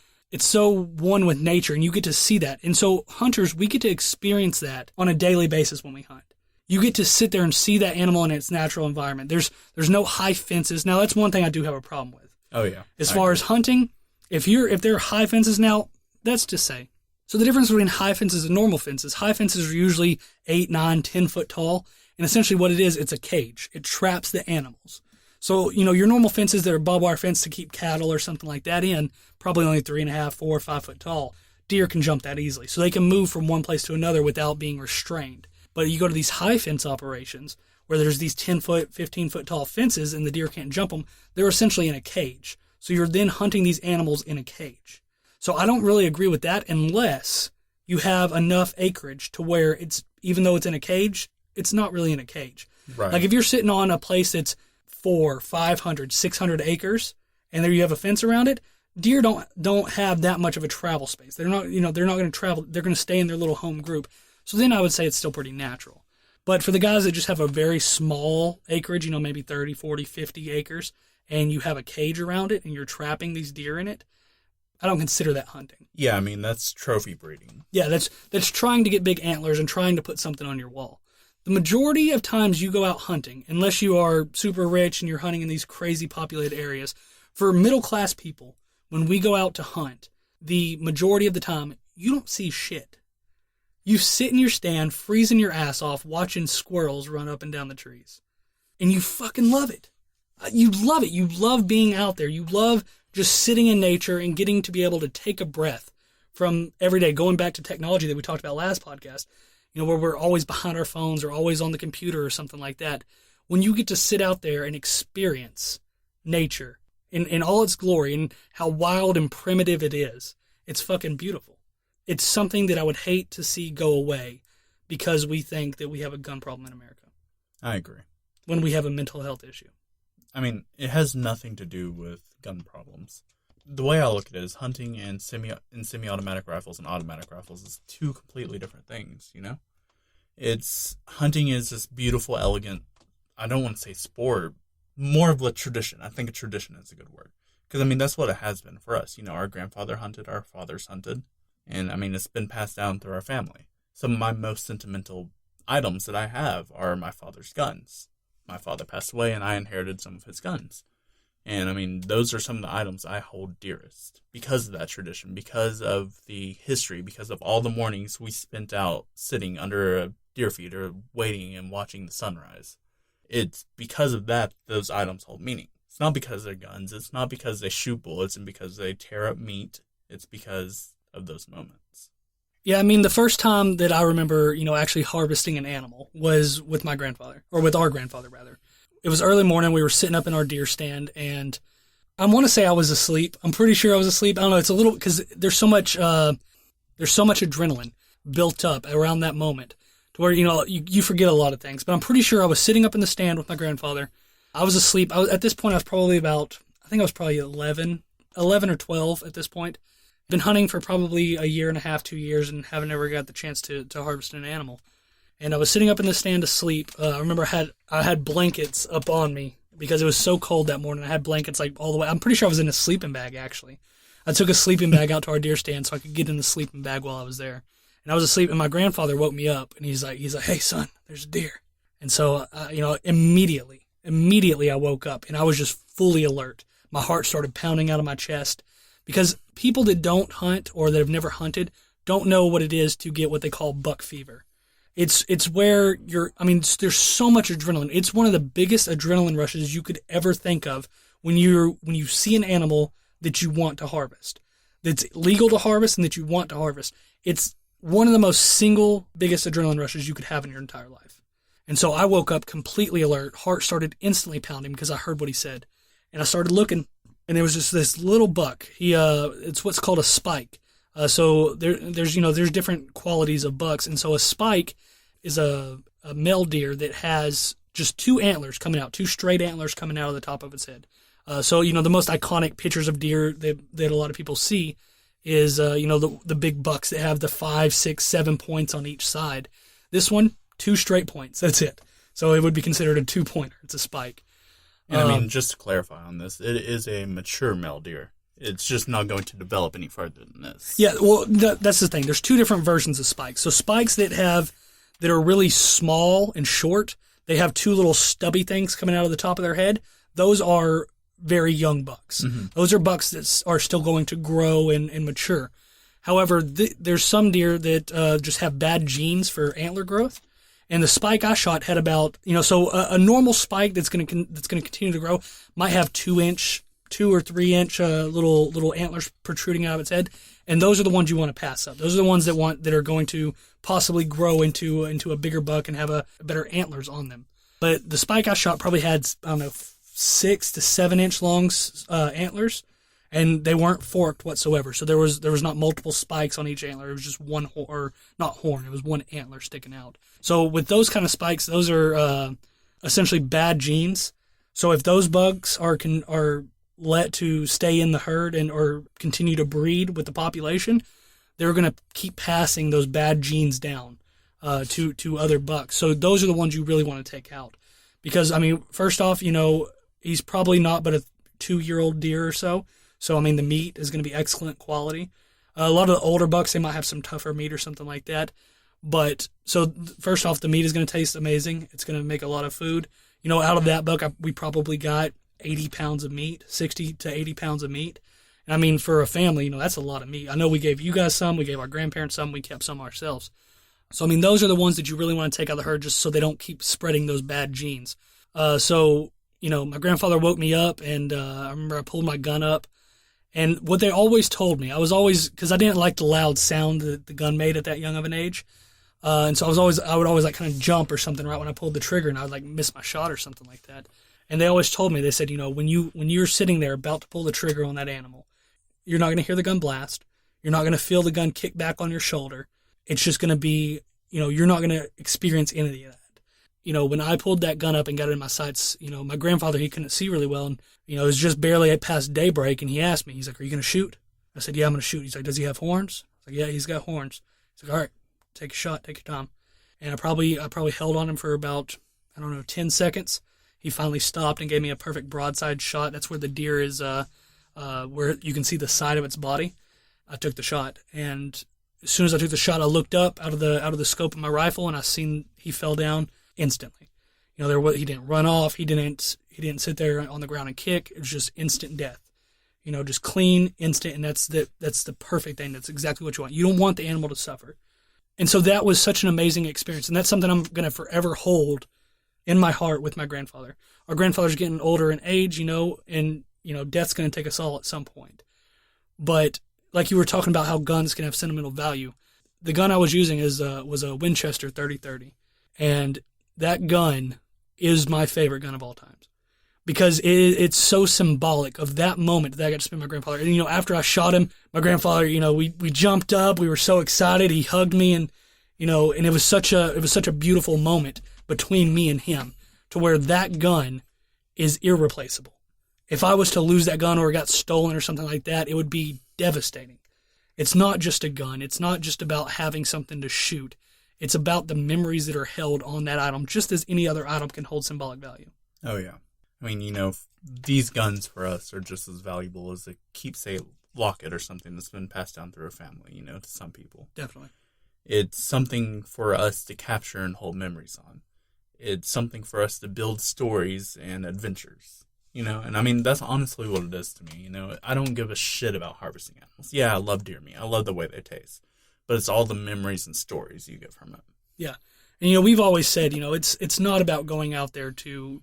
S1: one with nature, and you get to see that. And so hunters, we get to experience that on a daily basis when we hunt. You get to sit there and see that animal in its natural environment. There's no high fences. Now that's one thing I do have a problem with.
S4: Oh yeah.
S1: As far as hunting, if there are high fences now, that's to say. So the difference between high fences and normal fences, high fences are usually 8, 9, 10 foot tall. And essentially what it is, it's a cage. It traps the animals. So, your normal fences that are barbed wire fence to keep cattle or something like that in, probably only 3.5, 4, or 5 foot tall. Deer can jump that easily. So they can move from one place to another without being restrained. But you go to these high fence operations where there's these 10 foot, 15 foot tall fences and the deer can't jump them. They're essentially in a cage. So you're then hunting these animals in a cage. So I don't really agree with that unless you have enough acreage to where even though it's in a cage, it's not really in a cage.
S4: Right.
S1: Like if you're sitting on a place that's 400, 500, 600 acres, and there you have a fence around it, deer don't have that much of a travel space. They're not going to travel. They're going to stay in their little home group. So then I would say it's still pretty natural. But for the guys that just have a very small acreage, maybe 30, 40, 50 acres, and you have a cage around it and you're trapping these deer in it, I don't consider that hunting.
S4: Yeah, I mean, that's trophy breeding.
S1: Yeah, that's trying to get big antlers and trying to put something on your wall. The majority of times you go out hunting, unless you are super rich and you're hunting in these crazy populated areas, for middle-class people, when we go out to hunt, the majority of the time, you don't see shit. You sit in your stand, freezing your ass off, watching squirrels run up and down the trees. And you fucking love it. You love it. You love being out there. You love just sitting in nature and getting to be able to take a breath from every day, going back to technology that we talked about last podcast, where we're always behind our phones or always on the computer or something like that. When you get to sit out there and experience nature in all its glory and how wild and primitive it is, it's fucking beautiful. It's something that I would hate to see go away because we think that we have a gun problem in America.
S4: I agree.
S1: When we have a mental health issue.
S4: I mean, it has nothing to do with gun problems. The way I look at it is hunting and semi-automatic rifles and automatic rifles is 2 completely different things, Hunting is this beautiful, elegant, I don't want to say sport, more of a tradition. I think a tradition is a good word. Because, that's what it has been for us. Our grandfather hunted, our fathers hunted. And, it's been passed down through our family. Some of my most sentimental items that I have are my father's guns. My father passed away, and I inherited some of his guns. And, those are some of the items I hold dearest because of that tradition, because of the history, because of all the mornings we spent out sitting under a deer feeder waiting and watching the sunrise. It's because of that those items hold meaning. It's not because they're guns. It's not because they shoot bullets and because they tear up meat. It's because of those moments.
S1: Yeah, the first time that I remember, actually harvesting an animal was with my grandfather, or with our grandfather, rather. It was early morning. We were sitting up in our deer stand, and I want to say I was asleep. I'm pretty sure I was asleep. I don't know. It's a little, because there's so much there's so much adrenaline built up around that moment to where, you forget a lot of things. But I'm pretty sure I was sitting up in the stand with my grandfather. I was asleep. At this point, I was probably 11 or 12 at this point. Been hunting for probably a year and a half, 2 years, and haven't ever got the chance to harvest an animal. And I was sitting up in the stand asleep. I remember I had blankets up on me because it was so cold that morning. I had blankets like all the way. I'm pretty sure I was in a sleeping bag, actually. I took a sleeping bag out to our deer stand so I could get in the sleeping bag while I was there. And I was asleep, and my grandfather woke me up, and he's like, "Hey, son, there's a deer." And so, immediately I woke up, and I was just fully alert. My heart started pounding out of my chest because people that don't hunt or that have never hunted don't know what it is to get what they call buck fever. It's where there's so much adrenaline. It's one of the biggest adrenaline rushes you could ever think of when you see an animal that you want to harvest, that's legal to harvest and that you want to harvest. It's one of the most single biggest adrenaline rushes you could have in your entire life. And so I woke up completely alert. Heart started instantly pounding because I heard what he said. And I started looking, and there was just this little buck. It's what's called a spike. So there's different qualities of bucks, and so a spike is a male deer that has just two antlers coming out, two straight antlers coming out of the top of its head. So the most iconic pictures of deer that a lot of people see is the big bucks that have the 5, 6, 7 points on each side. This one, 2 straight points. That's it. So it would be considered a 2-pointer. It's a spike.
S4: And just to clarify on this, it is a mature male deer. It's just not going to develop any further than this.
S1: Yeah, well, that's the thing. There's 2 different versions of spikes. So spikes that are really small and short, they have 2 little stubby things coming out of the top of their head. Those are very young bucks. Mm-hmm. Those are bucks that are still going to grow and mature. However, there's some deer that just have bad genes for antler growth. And the spike I shot had about, a normal spike that's going to continue to grow might have 2 or 3 inch little antlers protruding out of its head, and those are the ones you want to pass up. Those are the ones that are going to possibly grow into a bigger buck and have a better antlers on them. But the spike I shot probably had 6 to 7 inch long antlers, and they weren't forked whatsoever. So there was not multiple spikes on each antler. It was just one horn. It was one antler sticking out. So with those kind of spikes, those are essentially bad genes. So if those bucks are let to stay in the herd or continue to breed with the population, they're going to keep passing those bad genes down to other bucks. So those are the ones you really want to take out. Because, first off, he's probably not but a 2-year-old deer or so. So, the meat is going to be excellent quality. A lot of the older bucks, they might have some tougher meat or something like that. But, so first off, the meat is going to taste amazing. It's going to make a lot of food. Out of that buck, we probably got 80 pounds of meat, 60 to 80 pounds of meat. And for a family, that's a lot of meat. I know we gave you guys some, we gave our grandparents some, we kept some ourselves. So, those are the ones that you really want to take out of the herd just so they don't keep spreading those bad genes. My grandfather woke me up, and I remember I pulled my gun up. And what they always told me, because I didn't like the loud sound that the gun made at that young of an age. And so I would always like kind of jump or something right when I pulled the trigger, and I would like miss my shot or something like that. And they always told me, they said, when you're sitting there about to pull the trigger on that animal, you're not going to hear the gun blast. You're not going to feel the gun kick back on your shoulder. It's just going to be, you're not going to experience any of that. When I pulled that gun up and got it in my sights, my grandfather, he couldn't see really well. And, it was just barely past daybreak. And he asked me, he's like, "Are you going to shoot?" I said, "Yeah, I'm going to shoot." He's like, "Does he have horns?" I was like, "Yeah, he's got horns." He's like, "All right, take a shot, take your time." And I probably held on him for about, 10 seconds. He finally stopped and gave me a perfect broadside shot. That's where the deer is, where you can see the side of its body. I took the shot, and as soon as I took the shot, I looked up out of the scope of my rifle, and I seen he fell down instantly. He didn't run off. He didn't sit there on the ground and kick. It was just instant death. Just clean, instant, and that's the perfect thing. That's exactly what you want. You don't want the animal to suffer. And so that was such an amazing experience, and that's something I'm going to forever hold in my heart with my grandfather. Our grandfather's getting older in age, and death's going to take us all at some point. But like you were talking about how guns can have sentimental value, the gun I was using was a Winchester 30-30, and that gun is my favorite gun of all times. because it's so symbolic of that moment that I got to spend with my grandfather. And, after I shot him, my grandfather, we jumped up, we were so excited, he hugged me, and, and it was such a beautiful moment between me and him, to where that gun is irreplaceable. If I was to lose that gun or it got stolen or something like that, it would be devastating. It's not just a gun. It's not just about having something to shoot. It's about the memories that are held on that item, just as any other item can hold symbolic value.
S4: Oh, yeah. I mean, these guns for us are just as valuable as a keepsake locket or something that's been passed down through a family, to some people.
S1: Definitely.
S4: It's something for us to capture and hold memories on. It's something for us to build stories and adventures, and I mean, that's honestly what it is to me. I don't give a shit about harvesting animals. Yeah, I love deer meat. I love the way they taste, but it's all the memories and stories you get from it.
S1: Yeah. And, we've always said, it's not about going out there to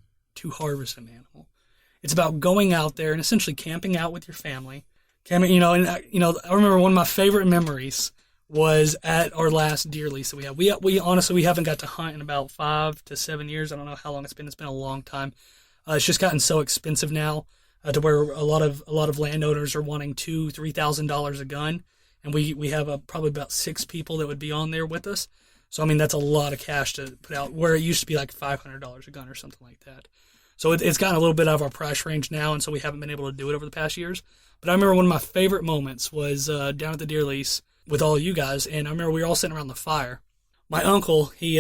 S1: harvest an animal. It's about going out there and essentially camping out with your family. I remember one of my favorite memories was at our last deer lease that we had. We honestly, we haven't got to hunt in about 5 to 7 years. I don't know how long it's been. It's been a long time. It's just gotten so expensive now to where a lot of landowners are wanting $2,000-$3,000 a gun, and we have probably about 6 people that would be on there with us. So I mean, that's a lot of cash to put out, where it used to be like $500 a gun or something like that. So it's gotten a little bit out of our price range now, and so we haven't been able to do it over the past years. But I remember one of my favorite moments was down at the deer lease with all of you guys, and I remember we were all sitting around the fire. My uncle, he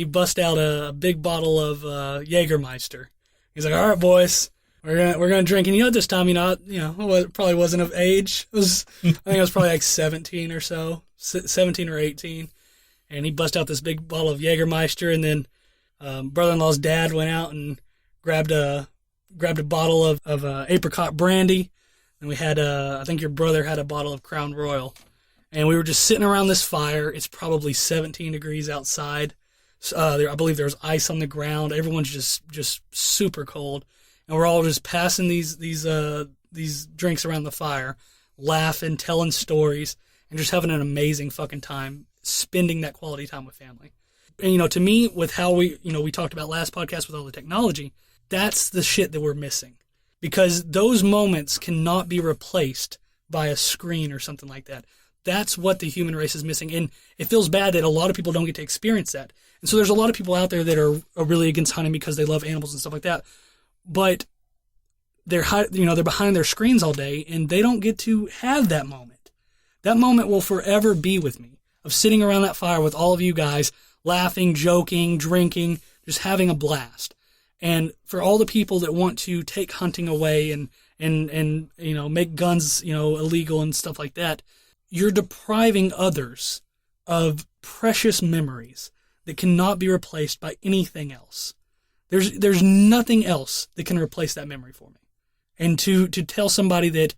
S1: bust out a big bottle of Jägermeister. He's like, "All right, boys, we're gonna drink." And at this time, it probably wasn't of age. I think I was probably like 17 or so, 17 or 18. And he bust out this big bottle of Jägermeister, and then brother-in-law's dad went out and grabbed a bottle of apricot brandy, and we had I think your brother had a bottle of Crown Royal, and we were just sitting around this fire. It's probably 17 degrees outside. I believe there's ice on the ground. Everyone's just super cold, and we're all just passing these drinks around the fire, laughing, telling stories, and just having an amazing fucking time spending that quality time with family. And to me, with how we talked about last podcast with all the technology, that's the shit that we're missing, because those moments cannot be replaced by a screen or something like that. That's what the human race is missing, and it feels bad that a lot of people don't get to experience that. And so there's a lot of people out there that are really against hunting because they love animals and stuff like that, but they're behind their screens all day, and they don't get to have that moment. That moment will forever be with me, of sitting around that fire with all of you guys, laughing, joking, drinking, just having a blast. And for all the people that want to take hunting away and make guns illegal and stuff like that, you're depriving others of precious memories that cannot be replaced by anything else. There's nothing else that can replace that memory for me. And to tell somebody that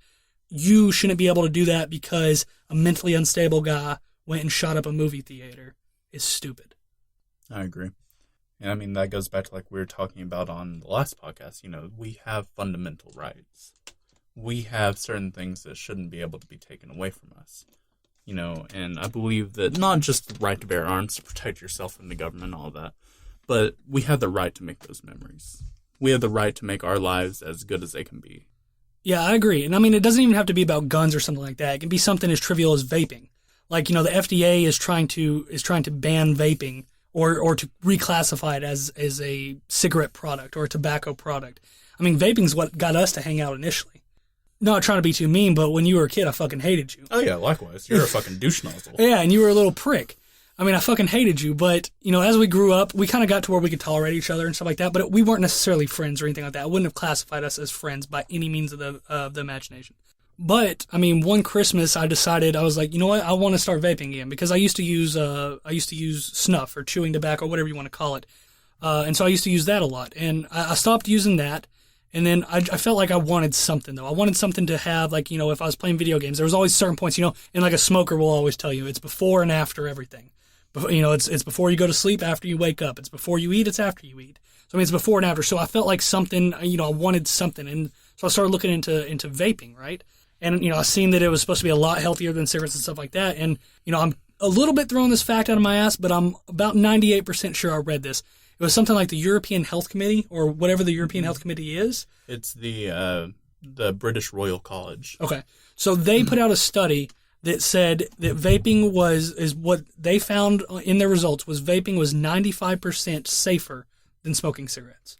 S1: you shouldn't be able to do that because a mentally unstable guy went and shot up a movie theater is stupid.
S4: I agree. And I mean, that goes back to like we were talking about on the last podcast. We have fundamental rights. We have certain things that shouldn't be able to be taken away from us. And I believe that not just the right to bear arms to protect yourself from the government and all that, but we have the right to make those memories. We have the right to make our lives as good as they can be.
S1: Yeah, I agree. And I mean, it doesn't even have to be about guns or something like that. It can be something as trivial as vaping. Like, the FDA is trying to ban vaping or to reclassify it as a cigarette product or a tobacco product. I mean, vaping's what got us to hang out initially. Not trying to be too mean, but when you were a kid, I fucking hated you.
S4: Oh yeah, likewise. You're a fucking douche nozzle.
S1: Yeah, and you were a little prick. I mean, I fucking hated you, but, as we grew up, we kind of got to where we could tolerate each other and stuff like that, but we weren't necessarily friends or anything like that. I wouldn't have classified us as friends by any means of the imagination. But, I mean, one Christmas I decided, I was like, you know what, I want to start vaping again, because I used to use snuff or chewing tobacco, whatever you want to call it. And so I used to use that a lot, and I stopped using that. And then I felt like I wanted something, though. I wanted something to have, like, if I was playing video games, there was always certain points, and like a smoker will always tell you, it's before and after everything. It's before you go to sleep, after you wake up. It's before you eat, it's after you eat. So, I mean, it's before and after. So I felt like something, I wanted something. And so I started looking into vaping, right? And, I seen that it was supposed to be a lot healthier than cigarettes and stuff like that. And, I'm a little bit throwing this fact out of my ass, but I'm about 98% sure I read this. It was something like the European Health Committee or whatever the European Health Committee is.
S4: It's the British Royal College.
S1: Okay. So they put out a study that said that vaping is what they found in their results was vaping was 95% safer than smoking cigarettes.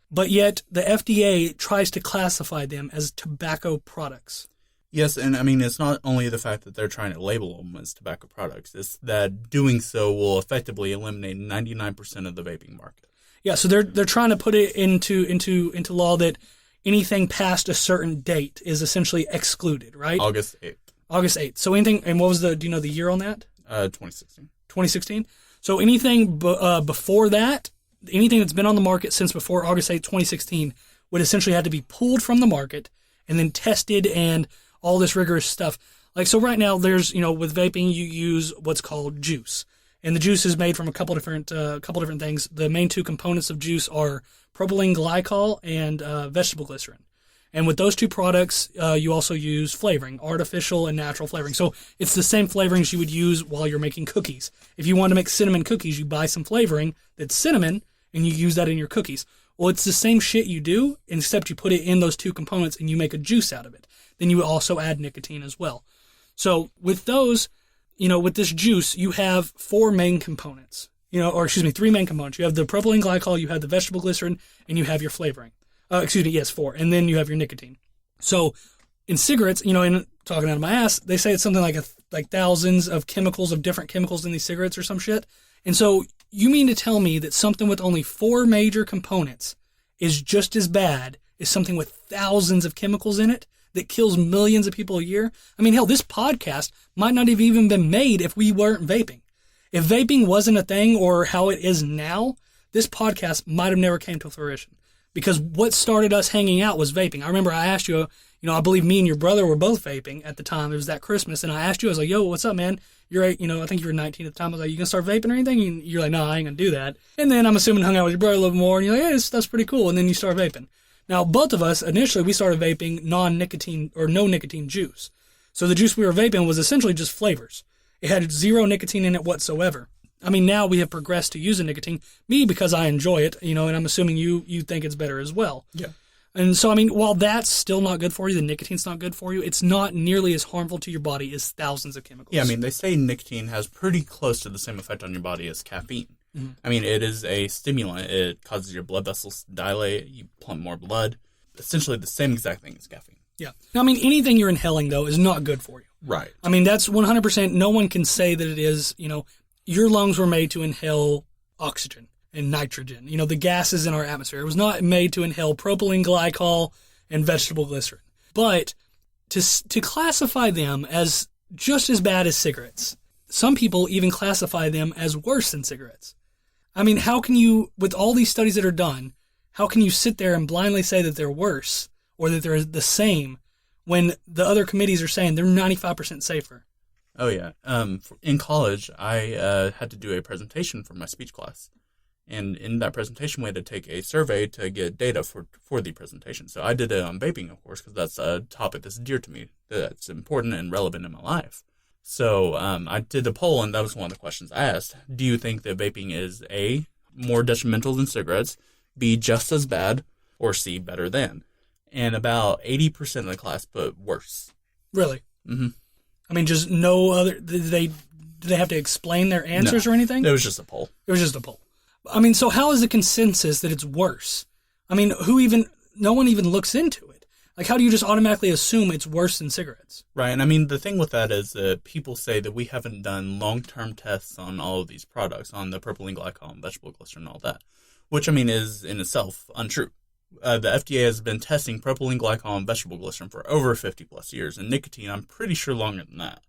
S1: But yet the FDA tries to classify them as tobacco products.
S4: Yes, and I mean, it's not only the fact that they're trying to label them as tobacco products, it's that doing so will effectively eliminate 99% of the vaping market.
S1: Yeah, so they're trying to put it into law that anything past a certain date is essentially excluded, right?
S4: August 8th.
S1: August 8th. So anything, and what was do you know the year on that?
S4: 2016.
S1: 2016? So anything before that, anything that's been on the market since before August 8th, 2016 would essentially have to be pulled from the market and then tested and all this rigorous stuff. Like, so right now there's, with vaping, you use what's called juice. And the juice is made from a couple different things. The main two components of juice are propylene glycol and vegetable glycerin. And with those two products, you also use flavoring, artificial and natural flavoring. So it's the same flavorings you would use while you're making cookies. If you want to make cinnamon cookies, you buy some flavoring that's cinnamon, and you use that in your cookies. Well, it's the same shit you do, except you put it in those two components and you make a juice out of it. Then you also add nicotine as well. So with those, with this juice, you have three main components. You have the propylene glycol, you have the vegetable glycerin, and you have your flavoring. Four. And then you have your nicotine. So in cigarettes, in talking out of my ass, they say it's something like thousands of different chemicals in these cigarettes or some shit. And so you mean to tell me that something with only 4 major components is just as bad as something with thousands of chemicals in it that kills millions of people a year? I mean, hell, this podcast might not have even been made if we weren't vaping. If vaping wasn't a thing or how it is now, this podcast might have never came to fruition. Because what started us hanging out was vaping. I remember I asked you, I believe me and your brother were both vaping at the time. It was that Christmas. And I asked you, I was like, yo, what's up, man? You're, I think you were 19 at the time. I was like, you gonna start vaping or anything? And you're like, no, I ain't gonna do that. And then I'm assuming hung out with your brother a little more. And you're like, yeah, that's pretty cool. And then you start vaping. Now, both of us, initially, we started vaping non-nicotine or no nicotine juice. So the juice we were vaping was essentially just flavors. It had 0 nicotine in it whatsoever. I mean, now we have progressed to using nicotine. Me, because I enjoy it, and I'm assuming you think it's better as well.
S4: Yeah.
S1: And so, I mean, while that's still not good for you, the nicotine's not good for you, it's not nearly as harmful to your body as thousands of chemicals.
S4: Yeah, I mean, they say nicotine has pretty close to the same effect on your body as caffeine. Mm-hmm. I mean, it is a stimulant. It causes your blood vessels to dilate. You pump more blood. Essentially the same exact thing as caffeine.
S1: Yeah. Now, I mean, anything you're inhaling, though, is not good for you.
S4: Right.
S1: I mean, that's 100%. No one can say that it is, your lungs were made to inhale oxygen and nitrogen, the gases in our atmosphere. It was not made to inhale propylene glycol and vegetable glycerin. But to classify them as just as bad as cigarettes, some people even classify them as worse than cigarettes. I mean, how can you, with all these studies that are done, how can you sit there and blindly say that they're worse or that they're the same when the other committees are saying they're 95% safer?
S4: Oh, yeah. In college, I had to do a presentation for my speech class. And in that presentation, we had to take a survey to get data for the presentation. So I did it on vaping, of course, because that's a topic that's dear to me, that's important and relevant in my life. So I did a poll, and that was one of the questions I asked. Do you think that vaping is A, more detrimental than cigarettes, B, just as bad, or C, better than? And about 80% of the class put worse.
S1: Really?
S4: Mm-hmm.
S1: I mean, just no other. Did they have to explain their answers or anything?
S4: It was just a poll.
S1: It was just a poll. I mean, so how is the consensus that it's worse? I mean, no one even looks into it. Like, how do you just automatically assume it's worse than cigarettes?
S4: Right, and I mean, the thing with that is that people say that we haven't done long-term tests on all of these products, on the propylene glycol and vegetable glycerin and all that, which, I mean, is in itself untrue. The FDA has been testing propylene glycol and vegetable glycerin for over 50 plus years, and nicotine, I'm pretty sure longer than that.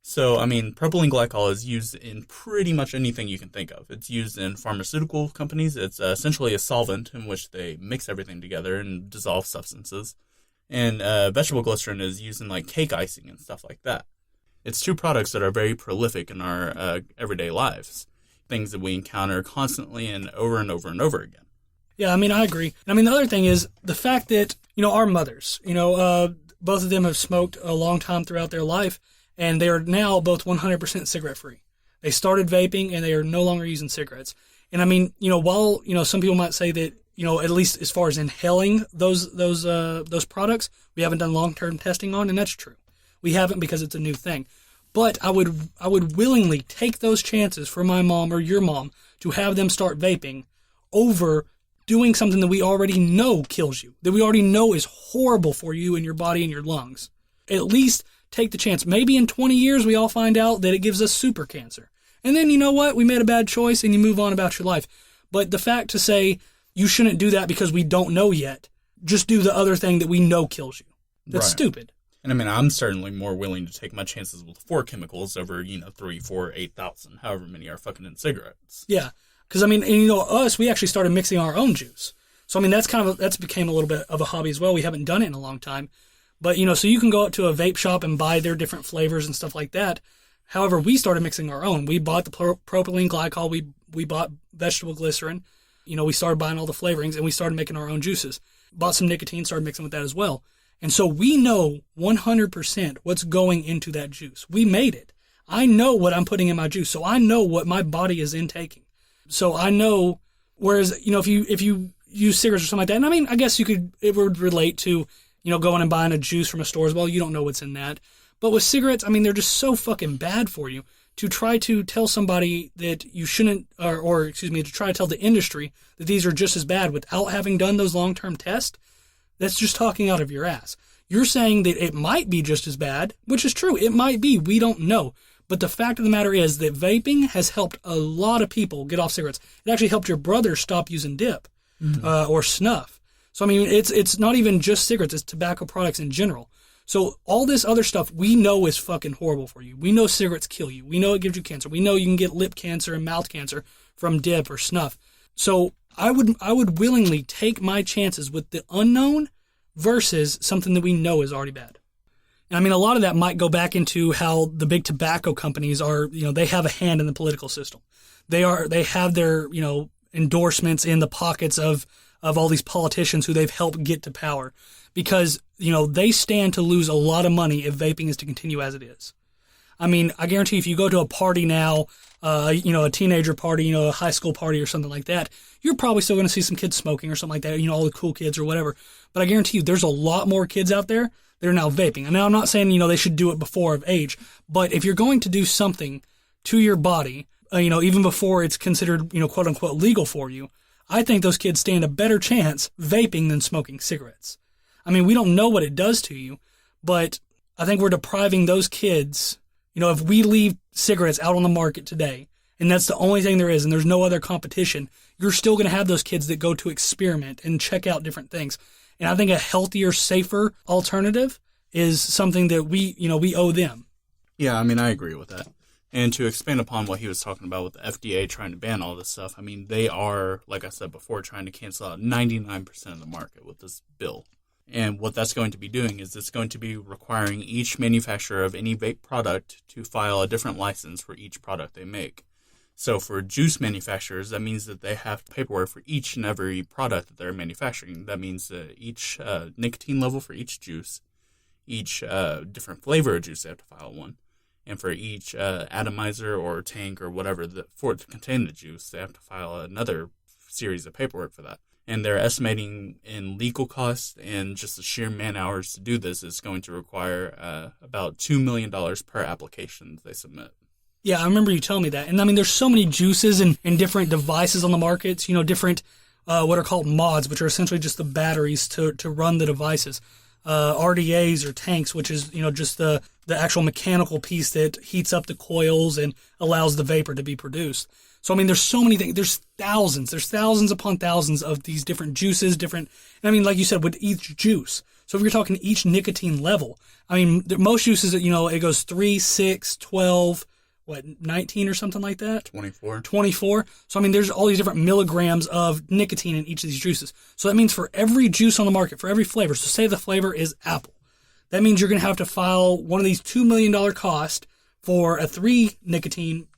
S4: So, I mean, propylene glycol is used in pretty much anything you can think of. It's used in pharmaceutical companies. It's essentially a solvent in which they mix everything together and dissolve substances. And vegetable glycerin is used in, like, cake icing and stuff like that. It's 2 products that are very prolific in our everyday lives, things that we encounter constantly and over and over and over again.
S1: Yeah, I mean, I agree. I mean, the other thing is the fact that, our mothers, both of them have smoked a long time throughout their life, and they are now both 100% cigarette free. They started vaping, and they are no longer using cigarettes. And I mean, while, some people might say that, at least as far as inhaling those products, we haven't done long-term testing on, and that's true. We haven't because it's a new thing. But I would willingly take those chances for my mom or your mom to have them start vaping over doing something that we already know kills you, that we already know is horrible for you and your body and your lungs. At least take the chance. Maybe in 20 years we all find out that it gives us super cancer. And then, you know what? We made a bad choice and you move on about your life. But the fact to say you shouldn't do that because we don't know yet, just do the other thing that we know kills you. That's stupid.
S4: And I mean, I'm certainly more willing to take my chances with 4 chemicals over, 3, 4, 8,000, however many are fucking in cigarettes.
S1: Yeah. Because, I mean, and, us, we actually started mixing our own juice. So, I mean, that's became a little bit of a hobby as well. We haven't done it in a long time. But, so you can go up to a vape shop and buy their different flavors and stuff like that. However, we started mixing our own. We bought the propylene glycol. We bought vegetable glycerin. We started buying all the flavorings, and we started making our own juices. Bought some nicotine, started mixing with that as well. And so we know 100% what's going into that juice. We made it. I know what I'm putting in my juice, so I know what my body is intaking. So I know, whereas, if you use cigarettes or something like that, and I mean, I guess it would relate to, going and buying a juice from a store as well. You don't know what's in that. But with cigarettes, I mean, they're just so fucking bad for you. To try to tell somebody that you shouldn't, to try to tell the industry that these are just as bad without having done those long-term tests, that's just talking out of your ass. You're saying that it might be just as bad, which is true. It might be. We don't know. But the fact of the matter is that vaping has helped a lot of people get off cigarettes. It actually helped your brother stop using dip or snuff. So, I mean, it's not even just cigarettes. It's tobacco products in general. So all this other stuff we know is fucking horrible for you. We know cigarettes kill you. We know it gives you cancer. We know you can get lip cancer and mouth cancer from dip or snuff. So I would willingly take my chances with the unknown versus something that we know is already bad. And I mean, a lot of that might go back into how the big tobacco companies are, they have a hand in the political system. They have their, endorsements in the pockets of all these politicians who they've helped get to power. Because, they stand to lose a lot of money if vaping is to continue as it is. I mean, I guarantee if you go to a party now, a teenager party, a high school party or something like that, you're probably still going to see some kids smoking or something like that, all the cool kids or whatever. But I guarantee you there's a lot more kids out there that are now vaping. And now I'm not saying, they should do it before of age, but if you're going to do something to your body, even before it's considered, quote unquote legal for you, I think those kids stand a better chance vaping than smoking cigarettes. I mean, we don't know what it does to you, but I think we're depriving those kids. If we leave cigarettes out on the market today, and that's the only thing there is, and there's no other competition, you're still going to have those kids that go to experiment and check out different things. And I think a healthier, safer alternative is something that we owe them.
S4: Yeah, I mean, I agree with that. And to expand upon what he was talking about with the FDA trying to ban all this stuff, I mean, they are, like I said before, trying to cancel out 99% of the market with this bill. And what that's going to be doing is it's going to be requiring each manufacturer of any vape product to file a different license for each product they make. So for juice manufacturers, that means that they have paperwork for each and every product that they're manufacturing. That means each nicotine level for each juice, each different flavor of juice, they have to file one. And for each atomizer or tank or whatever for it to contain the juice, they have to file another series of paperwork for that. And they're estimating in legal costs and just the sheer man hours to do this is going to require about $2 million per application they submit.
S1: Yeah, I remember you telling me that. And I mean, there's so many juices and different devices on the markets, different what are called mods, which are essentially just the batteries to run the devices. RDAs or tanks, which is, just the actual mechanical piece that heats up the coils and allows the vapor to be produced. So, I mean, there's so many things. There's thousands upon thousands of these different juices, I mean, like you said, with each juice. So if you're talking each nicotine level, I mean, most juices, it goes 3, 6, 12, 19 or something like that? 24. So, I mean, there's all these different milligrams of nicotine in each of these juices. So that means for every juice on the market, for every flavor, so say the flavor is apple, that means you're going to have to file one of these $2 million cost for a 3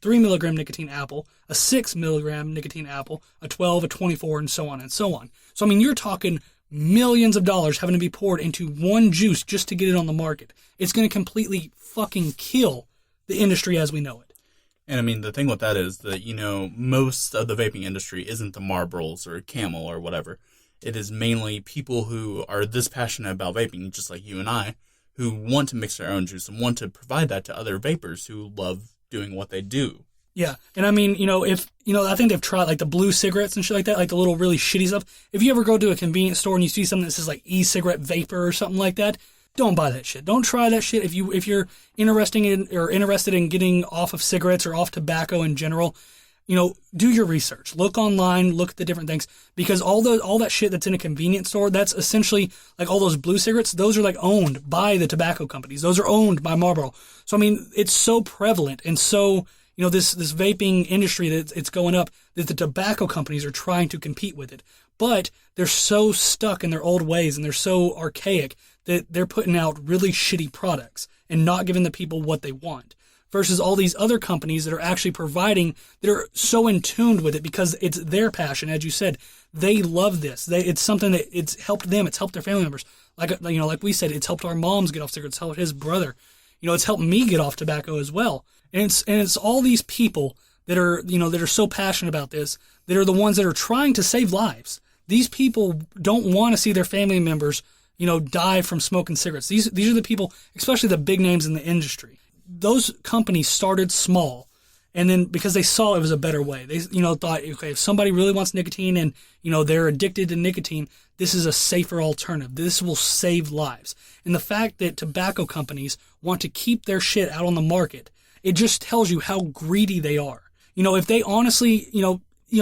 S1: milligram nicotine apple, a 6 milligram nicotine apple, a 12, a 24, and so on and so on. So, I mean, you're talking millions of dollars having to be poured into one juice just to get it on the market. It's going to completely fucking kill the industry as we know it.
S4: And I mean, the thing with that is that, most of the vaping industry isn't the Marlboros or Camel or whatever. It is mainly people who are this passionate about vaping, just like you and I, who want to mix their own juice and want to provide that to other vapors who love doing what they do.
S1: Yeah. And I mean, I think they've tried like the blue cigarettes and shit like that, like the little really shitty stuff. If you ever go to a convenience store and you see something that says like e-cigarette vapor or something like that, don't buy that shit. Don't try that shit. If you're interested in getting off of cigarettes or off tobacco in general, do your research. Look online, look at the different things, because all that shit that's in a convenience store, that's essentially like all those blue cigarettes, those are like owned by the tobacco companies. Those are owned by Marlboro. So I mean, it's so prevalent and so, this vaping industry that it's going up, that the tobacco companies are trying to compete with it. But they're so stuck in their old ways and they're so archaic that they're putting out really shitty products and not giving the people what they want. Versus all these other companies that are actually providing, that are so in tune with it because it's their passion. As you said, they love this. It's something that it's helped them. It's helped their family members. Like we said, it's helped our moms get off cigarettes. It's helped his brother. It's helped me get off tobacco as well. And it's all these people that are so passionate about this, that are the ones that are trying to save lives. These people don't want to see their family members, die from smoking cigarettes. These are the people, especially the big names in the industry. Those companies started small, and then because they saw it was a better way, they thought, okay, if somebody really wants nicotine and they're addicted to nicotine, this is a safer alternative. This will save lives. And the fact that tobacco companies want to keep their shit out on the market, it just tells you how greedy they are. If they honestly,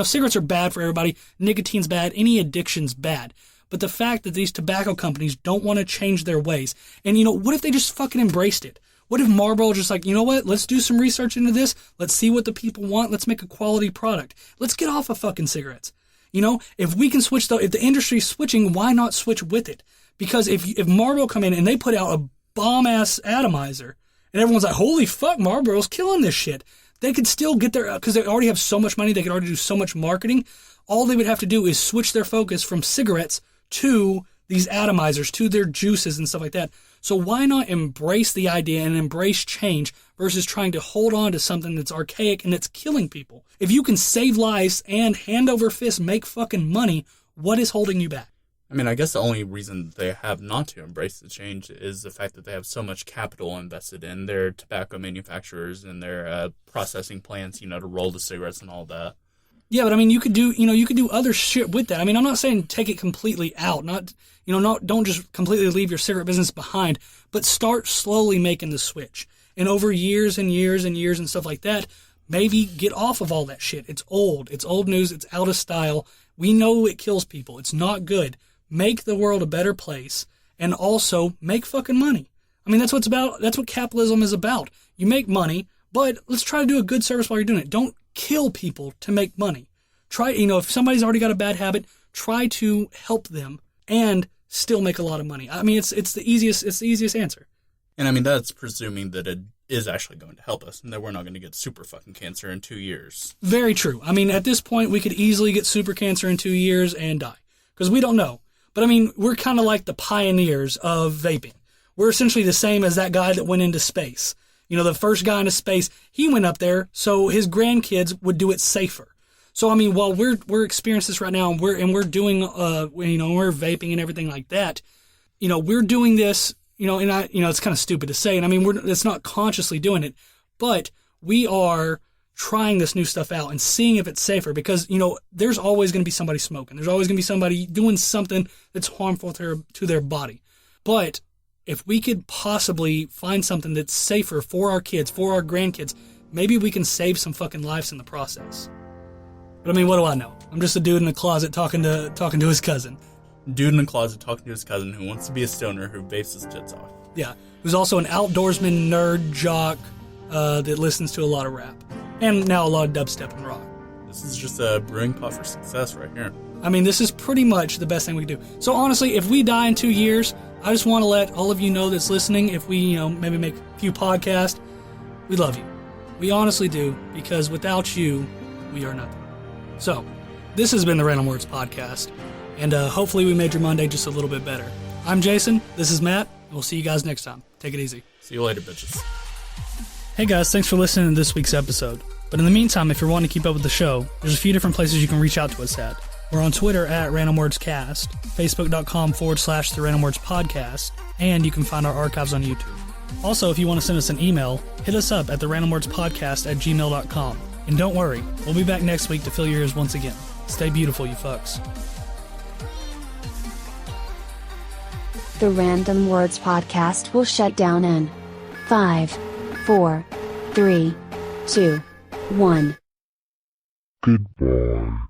S1: cigarettes are bad for everybody, nicotine's bad, any addiction's bad. But the fact that these tobacco companies don't want to change their ways, and what if they just fucking embraced it? What if Marlboro just like, what? Let's do some research into this. Let's see what the people want. Let's make a quality product. Let's get off of fucking cigarettes. If we can switch if the industry's switching, why not switch with it? Because if Marlboro come in and they put out a bomb-ass atomizer, and everyone's like, holy fuck, Marlboro's killing this shit. They could still get their, because they already have so much money, they could already do so much marketing. All they would have to do is switch their focus from cigarettes to these atomizers, to their juices and stuff like that. So why not embrace the idea and embrace change versus trying to hold on to something that's archaic and that's killing people? If you can save lives and hand over fist make fucking money, what is holding you back?
S4: I mean, I guess the only reason they have not to embrace the change is the fact that they have so much capital invested in their tobacco manufacturers and their processing plants, to roll the cigarettes and all that.
S1: Yeah, but I mean, you could do other shit with that. I mean, I'm not saying take it completely out, don't just completely leave your cigarette business behind, but start slowly making the switch. And over years and years and years and stuff like that, maybe get off of all that shit. It's old news. It's out of style. We know it kills people. It's not good. Make the world a better place, and also make fucking money. I mean, that's what it's about. That's what capitalism is about. You make money, but let's try to do a good service while you're doing it. Don't kill people to make money. Try, if somebody's already got a bad habit, try to help them and still make a lot of money. I mean, it's the easiest answer.
S4: And I mean, that's presuming that it is actually going to help us and that we're not going to get super fucking cancer in 2 years.
S1: Very true. I mean, at this point, we could easily get super cancer in 2 years and die, because we don't know. But I mean, we're kind of like the pioneers of vaping. We're essentially the same as that guy that went into space. The first guy into space, he went up there so his grandkids would do it safer. So I mean, while we're experiencing this right now, and we're doing we're vaping and everything like that, we're doing this, and it's kind of stupid to say, and I mean, it's not consciously doing it, but we are trying this new stuff out and seeing if it's safer, because there's always going to be somebody smoking. There's always going to be somebody doing something that's harmful to their body. But if we could possibly find something that's safer for our kids, for our grandkids, maybe we can save some fucking lives in the process. But I mean, what do I know? I'm just a dude in the closet talking to his cousin.
S4: Dude in the closet talking to his cousin who wants to be a stoner who vapes his tits off.
S1: Yeah, who's also an outdoorsman, nerd, jock that listens to a lot of rap. And now a lot of dubstep and rock.
S4: This is just a brewing pot for success right here.
S1: I mean, this is pretty much the best thing we can do. So honestly, if we die in 2 years, I just want to let all of you know that's listening, if we, maybe make a few podcasts, we love you. We honestly do, because without you, we are nothing. So, this has been the Random Words Podcast, and hopefully we made your Monday just a little bit better. I'm Jason, this is Matt, and we'll see you guys next time. Take it easy.
S4: See you later, bitches.
S1: Hey guys, thanks for listening to this week's episode. But in the meantime, if you're wanting to keep up with the show, there's a few different places you can reach out to us at. We're on Twitter at randomwordscast, facebook.com/The Random Words Podcast, and you can find our archives on YouTube. Also, if you want to send us an email, hit us up at therandomwordspodcast@gmail.com. And don't worry, we'll be back next week to fill your ears once again. Stay beautiful, you fucks.
S2: The Random Words Podcast will shut down in 5, 4, 3, 2, 1.
S5: Goodbye.